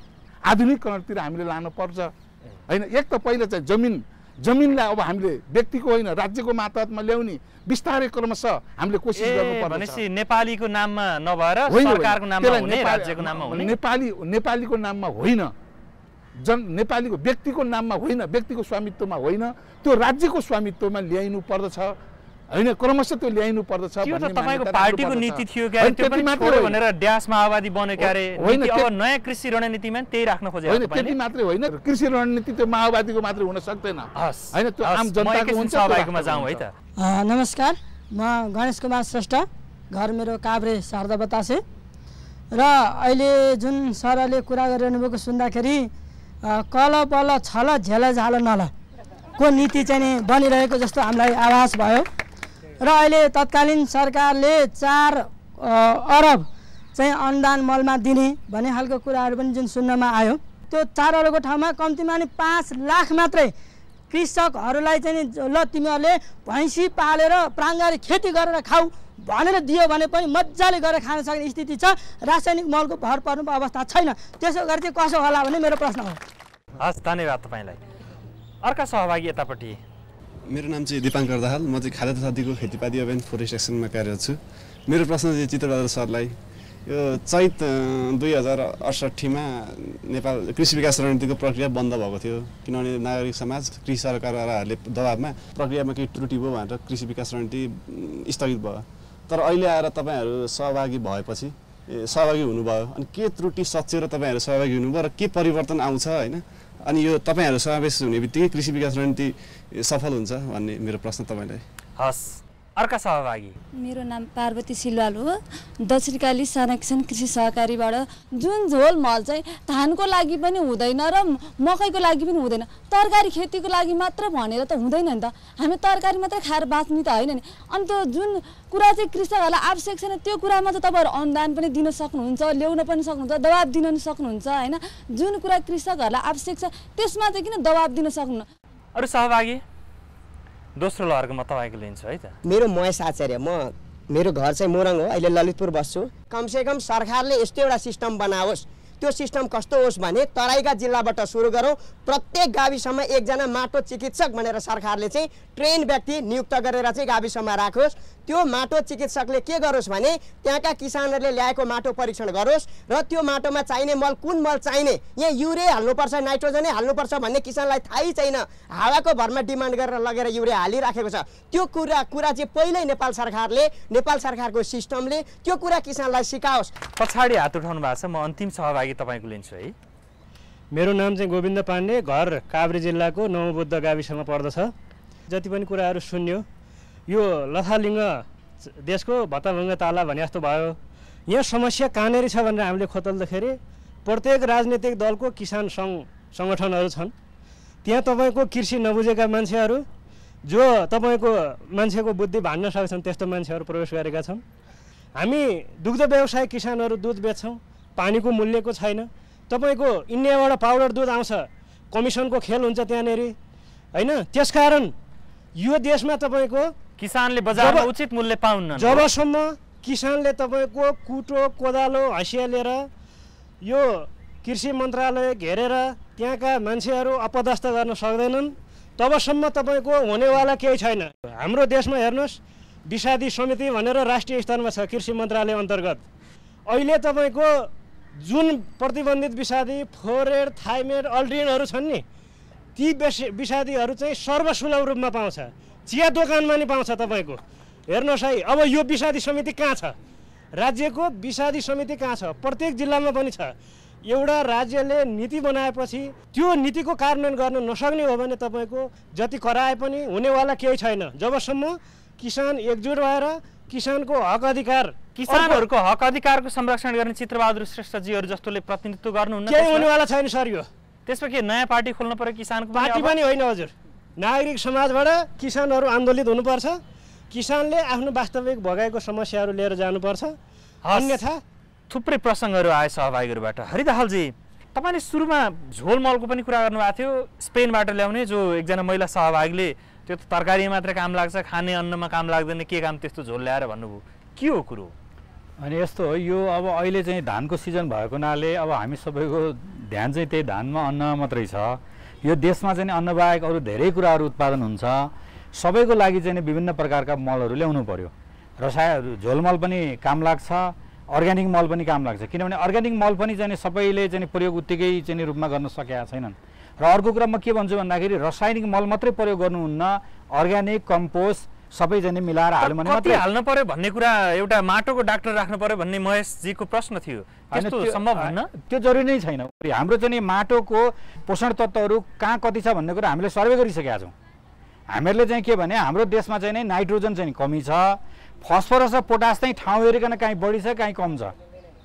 B: आधुनिकरणतिर हामीले लानुपर्छ होइन। एक त पहिला चाहिँ जमिनलाई अब हामीले व्यक्तिको होइन राज्यको मातहतमा ल्याउने बिस्तारै क्रमशः हामीले कोसिस गर्नुपर्छ।
A: भनेपछि नेपालीको नाममा नभएर सरकारको नाममा हुने, राज्यको नाममा हुने,
B: नेपालीको नाममा होइन, नेपालीको व्यक्तिको नाममा होइन, व्यक्तिको स्वामित्वमा होइन, त्यो राज्यको स्वामित्वमा ल्याइनु पर्दछ होइन। क्रमशः त्यो ल्याइनु पर्दछ।
A: त्यो त तपाईको पार्टीको नीति थियो क्या, त्यो पनि छोड्यो भनेर ड्यास माओवादी बनेको अरे होइन। अब नयाँ कृषि रणनीतिमा त्यही राख्न खोजेको
B: होइन। त्यति मात्रै होइन, कृषि रणनीति त्यो माओवादीको मात्रै हुन सक्दैन होइन, त्यो आम जनताको हुन्छ।
A: सहभागीमा जाउँ है त।
F: नमस्कार, म गणेश कुमार श्रेष्ठ, घर मेरो काभ्रे शारदा बतासे। र अहिले जुन सरले कुरा गरिरहनु भएको सुन्दाखेरि कल बल छल झेल झाल नल को नीति चाहिँ बनिरहेको जस्तो हामीलाई आभास भयो। र अहिले तत्कालीन सरकारले 4 अरब चाहिँ अनुदान मलमा दिने भन्ने खालको कुराहरू पनि जुन सुन्नमा आयो, त्यो 4 अरबको ठाउँमा कम्तीमा नि 5 लाख मात्रै कृषकहरूलाई चाहिँ ल तिमीहरूले भैँसी पालेर प्राङ्गारी खेती गरेर खाऊ भनेर दियो भने पनि मजाले गरेर खान सक्ने स्थिति छ। रासायनिक मलको भर पर्नुको अवस्था छैन। त्यसो गरी चाहिँ कसो होला भन्ने मेरो प्रश्न हो।
A: हस्, धन्यवाद तपाईँलाई। अर्का सहभागी यतापट्टि।
G: मेरो नाम चाहिँ दिपाङ्कर दाहाल, म चाहिँ खाद्य तथा खाद्यको खेतीपाती अभियान फोरेस्ट एक्सनमा कार्यरत छु। मेरो प्रश्न चाहिँ चित्रबहादुर सरलाई, यो चैत 2068मा नेपाल कृषि विकास रणनीतिको प्रक्रिया बन्द भएको थियो, किनभने नागरिक समाज कृषि सरकारहरूले दबाबमा प्रक्रियामा केही त्रुटि भयो भनेर कृषि विकास रणनीति स्थगित भयो। तर अहिले आएर तपाईँहरू सहभागी भएपछि सहभागी हुनुभयो, अनि के त्रुटि सच्याएर तपाईँहरू सहभागी हुनुभयो र के परिवर्तन आउँछ होइन, अनि यो तपाईँहरू समावेश हुने बित्तिकै कृषि विकास रणनीति सफल हुन्छ भन्ने मेरो प्रश्न तपाईँलाई।
A: हस्, अर्का सहभागी।
V: मेरो नाम पार्वती सिलवाल हो, दक्षिणकाली साना किसान कृषि सहकारीबाट। जुन झोल मल चाहिँ धानको लागि पनि हुँदैन र मकैको लागि पनि हुँदैन, तरकारी खेतीको लागि मात्र भनेर त हुँदैन नि त। हामी तरकारी मात्रै खाएर बाँच्ने त होइन नि। अनि त्यो जुन कुरा चाहिँ कृषकहरूलाई आवश्यक छैन त्यो कुरामा त तपाईँहरू अनुदान पनि दिन सक्नुहुन्छ, ल्याउन पनि सक्नुहुन्छ, दबाब दिन पनि सक्नुहुन्छ होइन। जुन कुरा कृषकहरूलाई आवश्यक छ त्यसमा चाहिँ किन दबाब दिन सक्नुहुन्न।
A: अरू सहभागी? दोस्रो लहरको म तपाईँको लिन्छु है त।
W: मेरो महेश आचार्य, मेरो घर चाहिँ मोरङ हो, अहिले ललितपुर बस्छु। कमसेकम सरकारले यस्तो एउटा सिस्टम बनाओस्। त्यो सिस्टम कस्तो होस् भने तराईका जिल्लाबाट सुरु गरौँ, प्रत्येक गाविसमा एकजना माटो चिकित्सक भनेर सरकारले चाहिँ ट्रेन व्यक्ति नियुक्त गरेर चाहिँ गाविसमा राखोस्। त्यो माटो चिकित्सकले के गरोस् भने त्यहाँका किसानहरूले ल्याएको माटो परीक्षण गरोस् र त्यो माटोमा चाहिने मल कुन मल चाहिने, यहाँ युरिया हाल्नुपर्छ नाइट्रोजनै हाल्नुपर्छ भन्ने किसानलाई थाहै छैन, हावाको भरमा डिमान्ड गरेर लगेर युरिया हालिराखेको छ। त्यो कुरा चाहिँ पहिल्यै नेपाल सरकारको सिस्टमले त्यो कुरा किसानलाई सिकाओस्।
A: पछाडि हात उठाउनु भएको छ, म अन्तिम सहभागी तपाईँको लिन्छु है।
H: मेरो नाम चाहिँ गोविन्द पाण्डे, घर काभ्रे जिल्लाको नवबुद्ध गाविसमा पर्दछ। जति पनि कुराहरू सुन्यो, यो लथालिङ्ग देशको भत्ताभङ्ग ताला भने जस्तो भयो। यहाँ समस्या कहाँनिर छ भनेर हामीले खोतल्दाखेरि प्रत्येक राजनीतिक दलको किसान सङ्गठनहरू छन्। त्यहाँ तपाईँको कृषि नबुझेका मान्छेहरू, जो तपाईँको मान्छेको बुद्धि भान्न सक्छन् त्यस्तो मान्छेहरू प्रवेश गरेका छन्। हामी दुग्ध व्यवसाय किसानहरू दुध बेच्छौँ, पानीको मूल्यको छैन। तपाईँको इन्डियाबाट पाउडर दुध आउँछ, कमिसनको खेल हुन्छ त्यहाँनिर होइन। त्यसकारण यो देशमा तपाईँको
A: किसानले बजारमा उचित मूल्य पाउन्न।
H: जबसम्म किसानले तपाईँको कुटो कोदालो हँसिया लिएर यो कृषि मन्त्रालय घेरेर त्यहाँका मान्छेहरू अपदस्थ गर्न सक्दैनन् तबसम्म तपाईँको हुनेवाला केही छैन। हाम्रो देशमा हेर्नुहोस्, विषादी समिति भनेर राष्ट्रिय स्तरमा छ कृषि मन्त्रालय अन्तर्गत। अहिले तपाईँको जुन प्रतिबन्धित विषादी फ्लोरेट, थाइमेट, अल्ड्रिनहरू छन् नि, ती विषादीहरू चाहिँ सर्वसुलभ रूपमा पाउँछ, चिया दोकानमा नि पाउँछ तपाईँको। हेर्नुहोस् है, अब यो विषादी समिति कहाँ छ? राज्यको विषादी समिति कहाँ छ? प्रत्येक जिल्लामा पनि छ। एउटा राज्यले नीति बनाएपछि त्यो नीतिको कार्यान्वयन गर्न नसक्ने हो भने तपाईँको जति कराए पनि हुनेवाला केही छैन। जबसम्म किसान एकजुट भएर किसानको हक अधिकार
A: किसानहरूको हक अधिकारको संरक्षण गर्ने चित्रबहादुर श्रेष्ठजीहरू जस्तोले प्रतिनिधित्व गर्नुहुन्न
H: केही हुनेवाला छैन सर यो
A: त्यसमा के नयाँ पार्टी खोल्नु पर्यो किसानको
H: पार्टी पनि होइन हजुर नागरिक समाजबाट किसानहरू आन्दोलित हुनुपर्छ किसानले आफ्नो वास्तविक भोगाएको समस्याहरू लिएर जानुपर्छ अन्यथा
A: थुप्रै प्रसङ्गहरू आए सहभागीहरूबाट हरिदाहालजी तपाईँले सुरुमा झोल मलको पनि कुरा गर्नुभएको थियो स्पेनबाट ल्याउने जो एकजना महिला सहभागीले त्यो त तरकारीमा मात्र काम लाग्छ खाने अन्नमा काम लाग्दैन के काम त्यस्तो झोल ल्याएर भन्नुभयो के हो कुरो
D: अनि यस्तो हो यो अब अहिले चाहिँ धानको सिजन भएको हुनाले अब हामी सबैको ध्यान चाहिँ त्यही धानमा अन्नमा मात्रै छ यो देशमा चाहिँ अन्नबाहेक अरू धेरै कुराहरू उत्पादन हुन्छ सबैको लागि चाहिँ विभिन्न प्रकारका मलहरू ल्याउनु पर्यो झोल मल पनि काम लाग्छ अर्ग्यानिक मल पनि काम लाग्छ किनभने अर्ग्यानिक मल पनि चाहिँ सबैले चाहिँ प्रयोग उत्तिकै चाहिँ रूपमा गर्न सकेका छैनन् र अर्को कुरा म के भन्छु भन्दाखेरि रासायनिक मल मात्रै प्रयोग गर्नुहुन्न अर्ग्यानिक कम्पोस्ट सबैजना मिलाएर हाल्नु भने
A: मात्रै हाल्नु पर्यो भन्ने कुरा एउटा माटोको डाक्टर राख्नु पर्यो भन्ने महेशजीको प्रश्न थियो त्यस्तो सम्भव हुन्न
D: त्यो जरुरी नै छैन हाम्रो चाहिँ माटोको पोषण तत्त्वहरू कहाँ कति छ भन्ने कुरा हामीले सर्वे गरिसकेका छौँ हामीहरूले चाहिँ के भने हाम्रो देशमा चाहिँ नै नाइट्रोजन चाहिँ कमी छ फस्फरस र पोटास चाहिँ ठाउँ हेरिकन काहीँ बढी छ काहीँ कम छ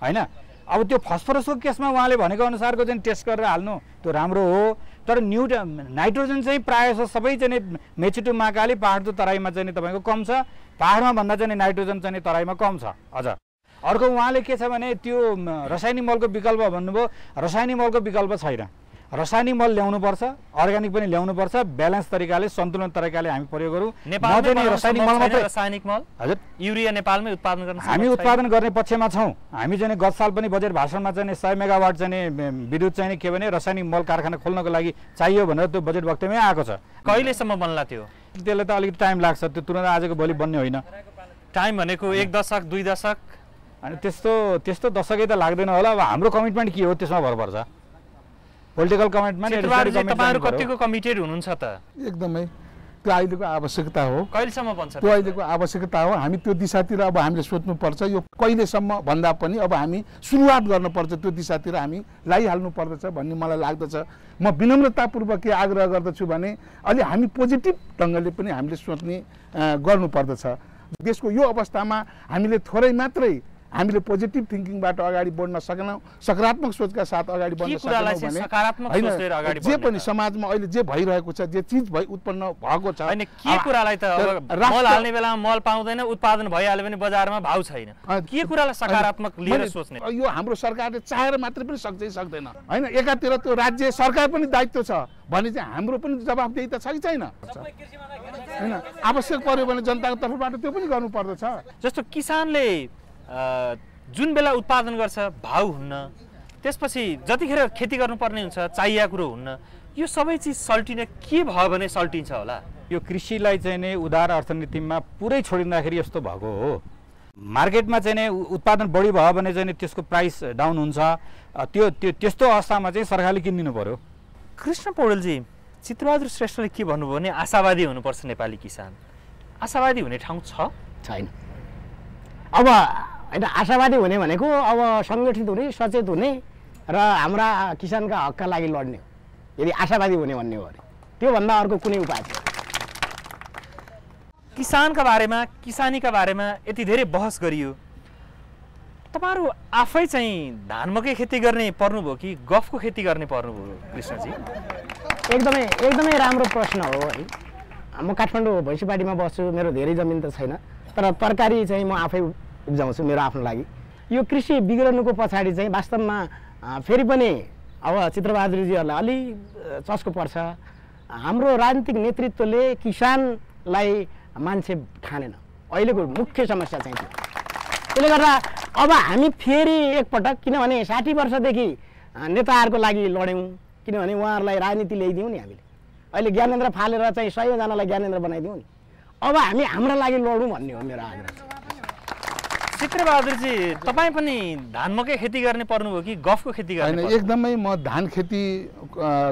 D: हैन अब त्यो फस्फरसको केसमा उहाँले भनेको अनुसारको चाहिँ टेस्ट गरेर हाल्नु त्यो राम्रो हो तर नाइट्रोजन चाहिँ प्रायः सबै चाहिँ मेचेटु महाकाली पहाडको तराईमा चाहिँ तपाईँको कम छ पहाडमा भन्दा चाहिँ नाइट्रोजन चाहिँ तराईमा कम छ अझ अर्को उहाँले के छ भने त्यो रासायनिक मलको विकल्प भन्नुभयो रासायनिक मलको विकल्प छैन रासायनिक मल ल्याउनुपर्छ अर्ग्यानिक पनि ल्याउनुपर्छ ब्यालेन्स तरिकाले सन्तुलन तरिकाले हामी प्रयोग गरौँ
A: नेपालमा रासायनिक मल मात्रै रासायनिक मल हजुर युरिया नेपालमै उत्पादन गर्न
D: हामी उत्पादन गर्ने पक्षमा छौँ हामी चाहिँ गत साल पनि बजेट भाषणमा चाहिँ 100 मेगावाट चाहिँ विद्युत चाहिँ के भने रासायनिक मल कारखाना खोल्नको लागि चाहियो भनेर त्यो बजेट वक्तव्यमै आएको छ
A: कहिलेसम्म बन्ला त्यो
D: त्यसले त अलिकति टाइम लाग्छ त्यो तुरन्त आजको भोलि बन्ने होइन
A: टाइम भनेको 1 दशक 2 दशक
D: अनि त्यस्तो दशकै त लाग्दैन होला अब हाम्रो कमिटमेन्ट के हो त्यसमा भर पर्छ पोलिटिकल कमिटमेन्ट
A: तपाईहरु कतिको कमिटेड हुनुहुन्छ त
B: एकदमै त्यो अहिलेको आवश्यकता हो
A: कहिलेसम्म बन्छ
B: त्यो अहिलेको आवश्यकता हो हामी त्यो दिशातिर अब हामीले सोच्नुपर्छ यो कहिलेसम्म भन्दा पनि अब हामी सुरुवात गर्नुपर्छ त्यो दिशातिर हामी लागिहाल्नु पर्दछ भन्ने मलाई लाग्दछ म विनम्रतापूर्वक के आग्रह गर्दछु भने अलि हामी पोजिटिभ ढङ्गले पनि हामीले सोच्ने गर्नुपर्दछ देशको यो अवस्थामा हामीले थोरै मात्रै हामीले पोजिटिभ थिङ्किङबाट अगाडि बढ्न सकेनौँ सकारात्मक सोचका साथ अगाडि बढ्न सकेनौँ भने जे पनि समाजमा अहिले जे भइरहेको छ जे चिज उत्पन्न भएको छ
A: हैन के कुरालाई त मल हाल्ने बेलामा मल पाउँदैन उत्पादन भइहाल्यो भने बजारमा भाउ छैन के कुरालाई सकारात्मक लिएर सोच्ने
B: यो हाम्रो सरकारले चाहेर मात्रै पनि सक्दै सक्दैन हैन एकातिर त्यो राज्य सरकार पनि दायित्व छ भने चाहिँ हाम्रो पनि जवाफदेही त छ कि छैन हैन आवश्यक पर्यो भने जनताको तर्फबाट त्यो पनि गर्नु पर्दछ
A: जस्तो किसानले जुन बेला उत्पादन गर्छ भाउ हुन्न त्यसपछि जतिखेर खेती गर्नुपर्ने हुन्छ चाहिएको कुरो हुन्न यो सबै चिज सल्टिन के भयो भने सल्टिन्छ होला
D: यो कृषिलाई चाहिँ नै उदार अर्थनीतिमा पुरै छोडिँदाखेरि यस्तो भएको हो मार्केटमा चाहिँ नै उत्पादन बढी भयो भने चाहिँ त्यसको प्राइस डाउन हुन्छ त्यो त्यस्तो अवस्थामा चाहिँ सरकारले किनिदिनु पर्यो
A: कृष्ण पौडेलजी चित्रबहादुर श्रेष्ठले के भन्नुभयो भने आशावादी हुनुपर्छ नेपाली किसान आशावादी हुने ठाउँ छ
E: छैन अब होइन आशावादी हुने भनेको अब सङ्गठित हुने सचेत हुने र हाम्रा किसानका हकका लागि लड्ने यदि आशावादी हुने भन्ने हो भने त्योभन्दा अर्को कुनै उपाय छैन
A: किसानका बारेमा किसानीका बारेमा यति धेरै बहस गरियो तपाईहरु आफै चाहिँ धानमकै खेती गर्ने पर्नुभयो कि गफको खेती गर्ने पर्नुभयो कृष्णजी
E: एकदमै राम्रो प्रश्न हो है म काठमाडौँ भैँसीपाटीमा बस्छु मेरो धेरै जमिन त छैन तर तरकारी चाहिँ म आफै उब्जाउँछु मेरो आफ्नो लागि यो कृषि बिग्रनुको पछाडि चाहिँ वास्तवमा फेरि पनि अब चित्रबहादुरजीहरूलाई अलि चस्को पर्छ हाम्रो राजनीतिक नेतृत्वले किसानलाई मान्छे ठानेन अहिलेको मुख्य समस्या चाहिँ त्यो त्यसले गर्दा अब हामी फेरि एकपटक किनभने 60 वर्षदेखि नेताहरूको लागि लड्यौँ किनभने उहाँहरूलाई राजनीति ल्याइदिउँ नि हामीले अहिले ज्ञानेन्द्र फालेर चाहिँ 100 जनालाई ज्ञानेन्द्र बनाइदिउँ नि अब हामी हाम्रा लागि लडौँ भन्ने हो मेरो आग्रह
A: चित्रबहादुरजी तपाईँ पनि धानमकै खेती गर्ने पर्नुभयो कि गफको खेती गर्ने
B: हैन एकदमै म धान खेती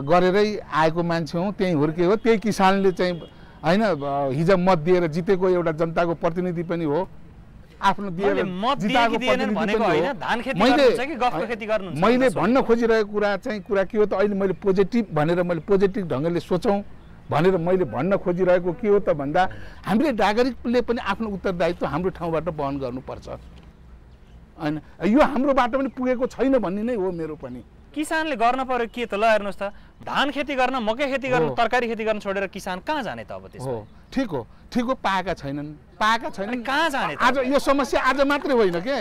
B: गरेरै आएको मान्छे हुँ त्यही हुर्के हो त्यही किसानले चाहिँ हैन हिजो मत दिएर जितेको एउटा जनताको प्रतिनिधि पनि हो आफ्नो दिएर जिताएको प्रतिनिधि पनि हो
A: धान खेती गर्नुहुन्छ कि गफको खेती गर्नुहुन्छ
B: मैले भन्न खोजिरहेको कुरा के हो त अहिले मैले पोजिटिभ भनेर मैले पोजिटिभ ढङ्गले सोचौँ भनेर मैले भन्न खोजिरहेको के हो त भन्दा हामीले नागरिकले पनि आफ्नो उत्तरदायित्व हाम्रो ठाउँबाट वहन गर्नुपर्छ हैन यो हाम्रोबाट पनि पुगेको छैन भन्ने नै हो मेरो पनि
A: किसानले गर्न पर्यो के त ल हेर्नुस् त धान खेती गर्न मकै खेती गर्न तरकारी खेती गर्न छोडेर किसान कहाँ जाने त अब त्यसमा
B: हो ठिक हो पाएका छैनन्
A: कहाँ जाने
B: आज यो समस्या आज मात्रै होइन के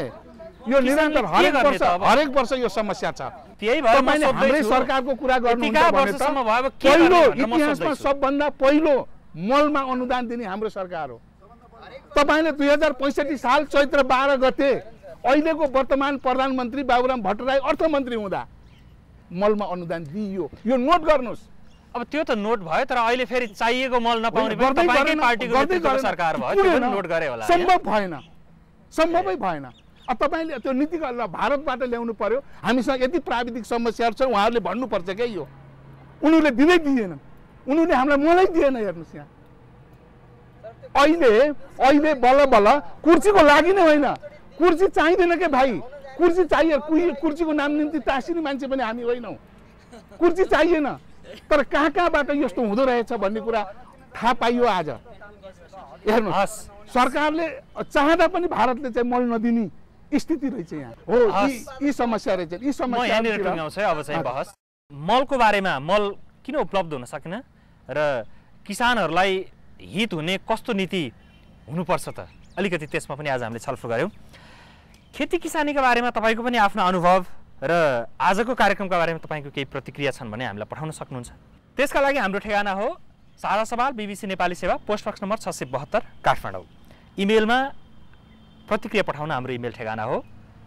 B: यो निरन्तर हरेक वर्ष यो समस्या छ
A: त्यही भएर
B: तपाईले हाम्रै सरकारको कुरा गर्नुहुन्छ भने त पहिलो इतिहासमा सबभन्दा पहिलो मलमा अनुदान दिने हाम्रो सरकार हो तपाईले 2065 साल चैत्र 12 गते अहिलेको वर्तमान प्रधानमन्त्री बाबुराम भट्टराई अर्थमन्त्री हुँदा मलमा अनुदान दिइयो यो नोट गर्नुस्
A: अब त्यो त नोट भयो तर अहिले फेरि चाहिएको मल नपाउने पनि तपाईकै पार्टीको सरकार भयो त्यो पनि नोट गरे होला
B: सम्भवै भएन अब तपाईले त्यो नीति भारतबाट ल्याउनु पर्यो हामीसँग यति प्राविधिक समस्याहरू छ उहाँहरूले भन्नुपर्छ के यो उनीहरूले दिँदै दिएनन् उनीहरूले हामीलाई मलै दिएन हेर्नुस् यहाँ अहिले बल्ल बल्ल कुर्सीको लागि नै होइन कुर्सी चाहिँदैन के भाइ कुर्सी चाहिए कुर्सीको नाम निम्ति टाँसिने मान्छे पनि हामी होइनौँ कुर्सी चाहिएन तर कहाँबाट यस्तो हुँदो रहेछ भन्ने कुरा थाहा पाइयो आज हेर्नुहोस् सरकारले चाहँदा पनि भारतले चाहिँ मल नदिने स्थिति रहेछ यहाँ हो यी समस्या रहेछ यी समस्या
A: अब चाहिँ बहस मलको बारेमा मल किन उपलब्ध हुन सकेन र किसानहरूलाई हित हुने कस्तो नीति हुनुपर्छ त अलिकति त्यसमा पनि आज हामीले छलफल गऱ्यौँ खेती किसानीका बारेमा तपाईँको पनि आफ्नो अनुभव र आजको कार्यक्रमका बारेमा तपाईँको केही प्रतिक्रिया छन् भने हामीलाई पठाउन सक्नुहुन्छ त्यसका लागि हाम्रो ठेगाना हो साझा सवाल BBC नेपाली सेवा पोस्ट बक्स नम्बर 672 काठमाडौँ इमेलमा प्रतिक्रिया पठाउन हाम्रो इमेल ठेगाना हो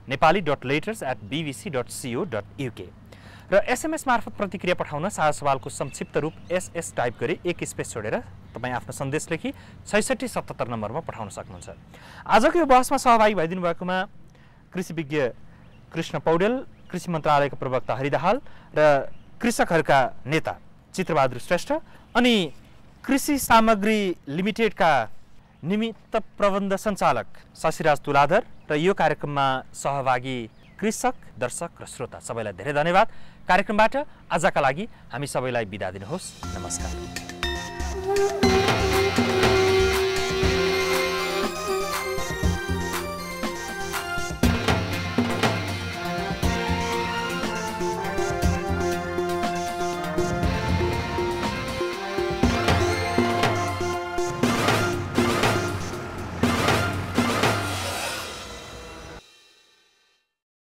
A: nepali.letters@bbc.co.uk र SMS मार्फत प्रतिक्रिया पठाउन साझा सवालको संक्षिप्त रूप SS टाइप गरी एक स्पेस छोडेर तपाईँ आफ्नो सन्देश लेखी 6677 नम्बरमा पठाउन सक्नुहुन्छ आजको यो बहसमा सहभागी भइदिनु भएकोमा कृषि विज्ञ कृष्ण पौडेल कृषि मन्त्रालयका प्रवक्ता हरि दाहाल र कृषकहरूका नेता चित्रबहादुर श्रेष्ठ अनि कृषि सामग्री लिमिटेडका निमित्त प्रबन्ध सञ्चालक शशिराज तुलाधर र यो कार्यक्रममा सहभागी कृषक दर्शक र श्रोता सबैलाई धेरै धन्यवाद कार्यक्रमबाट आजका लागि हामी सबैलाई बिदा दिनुहोस् नमस्कार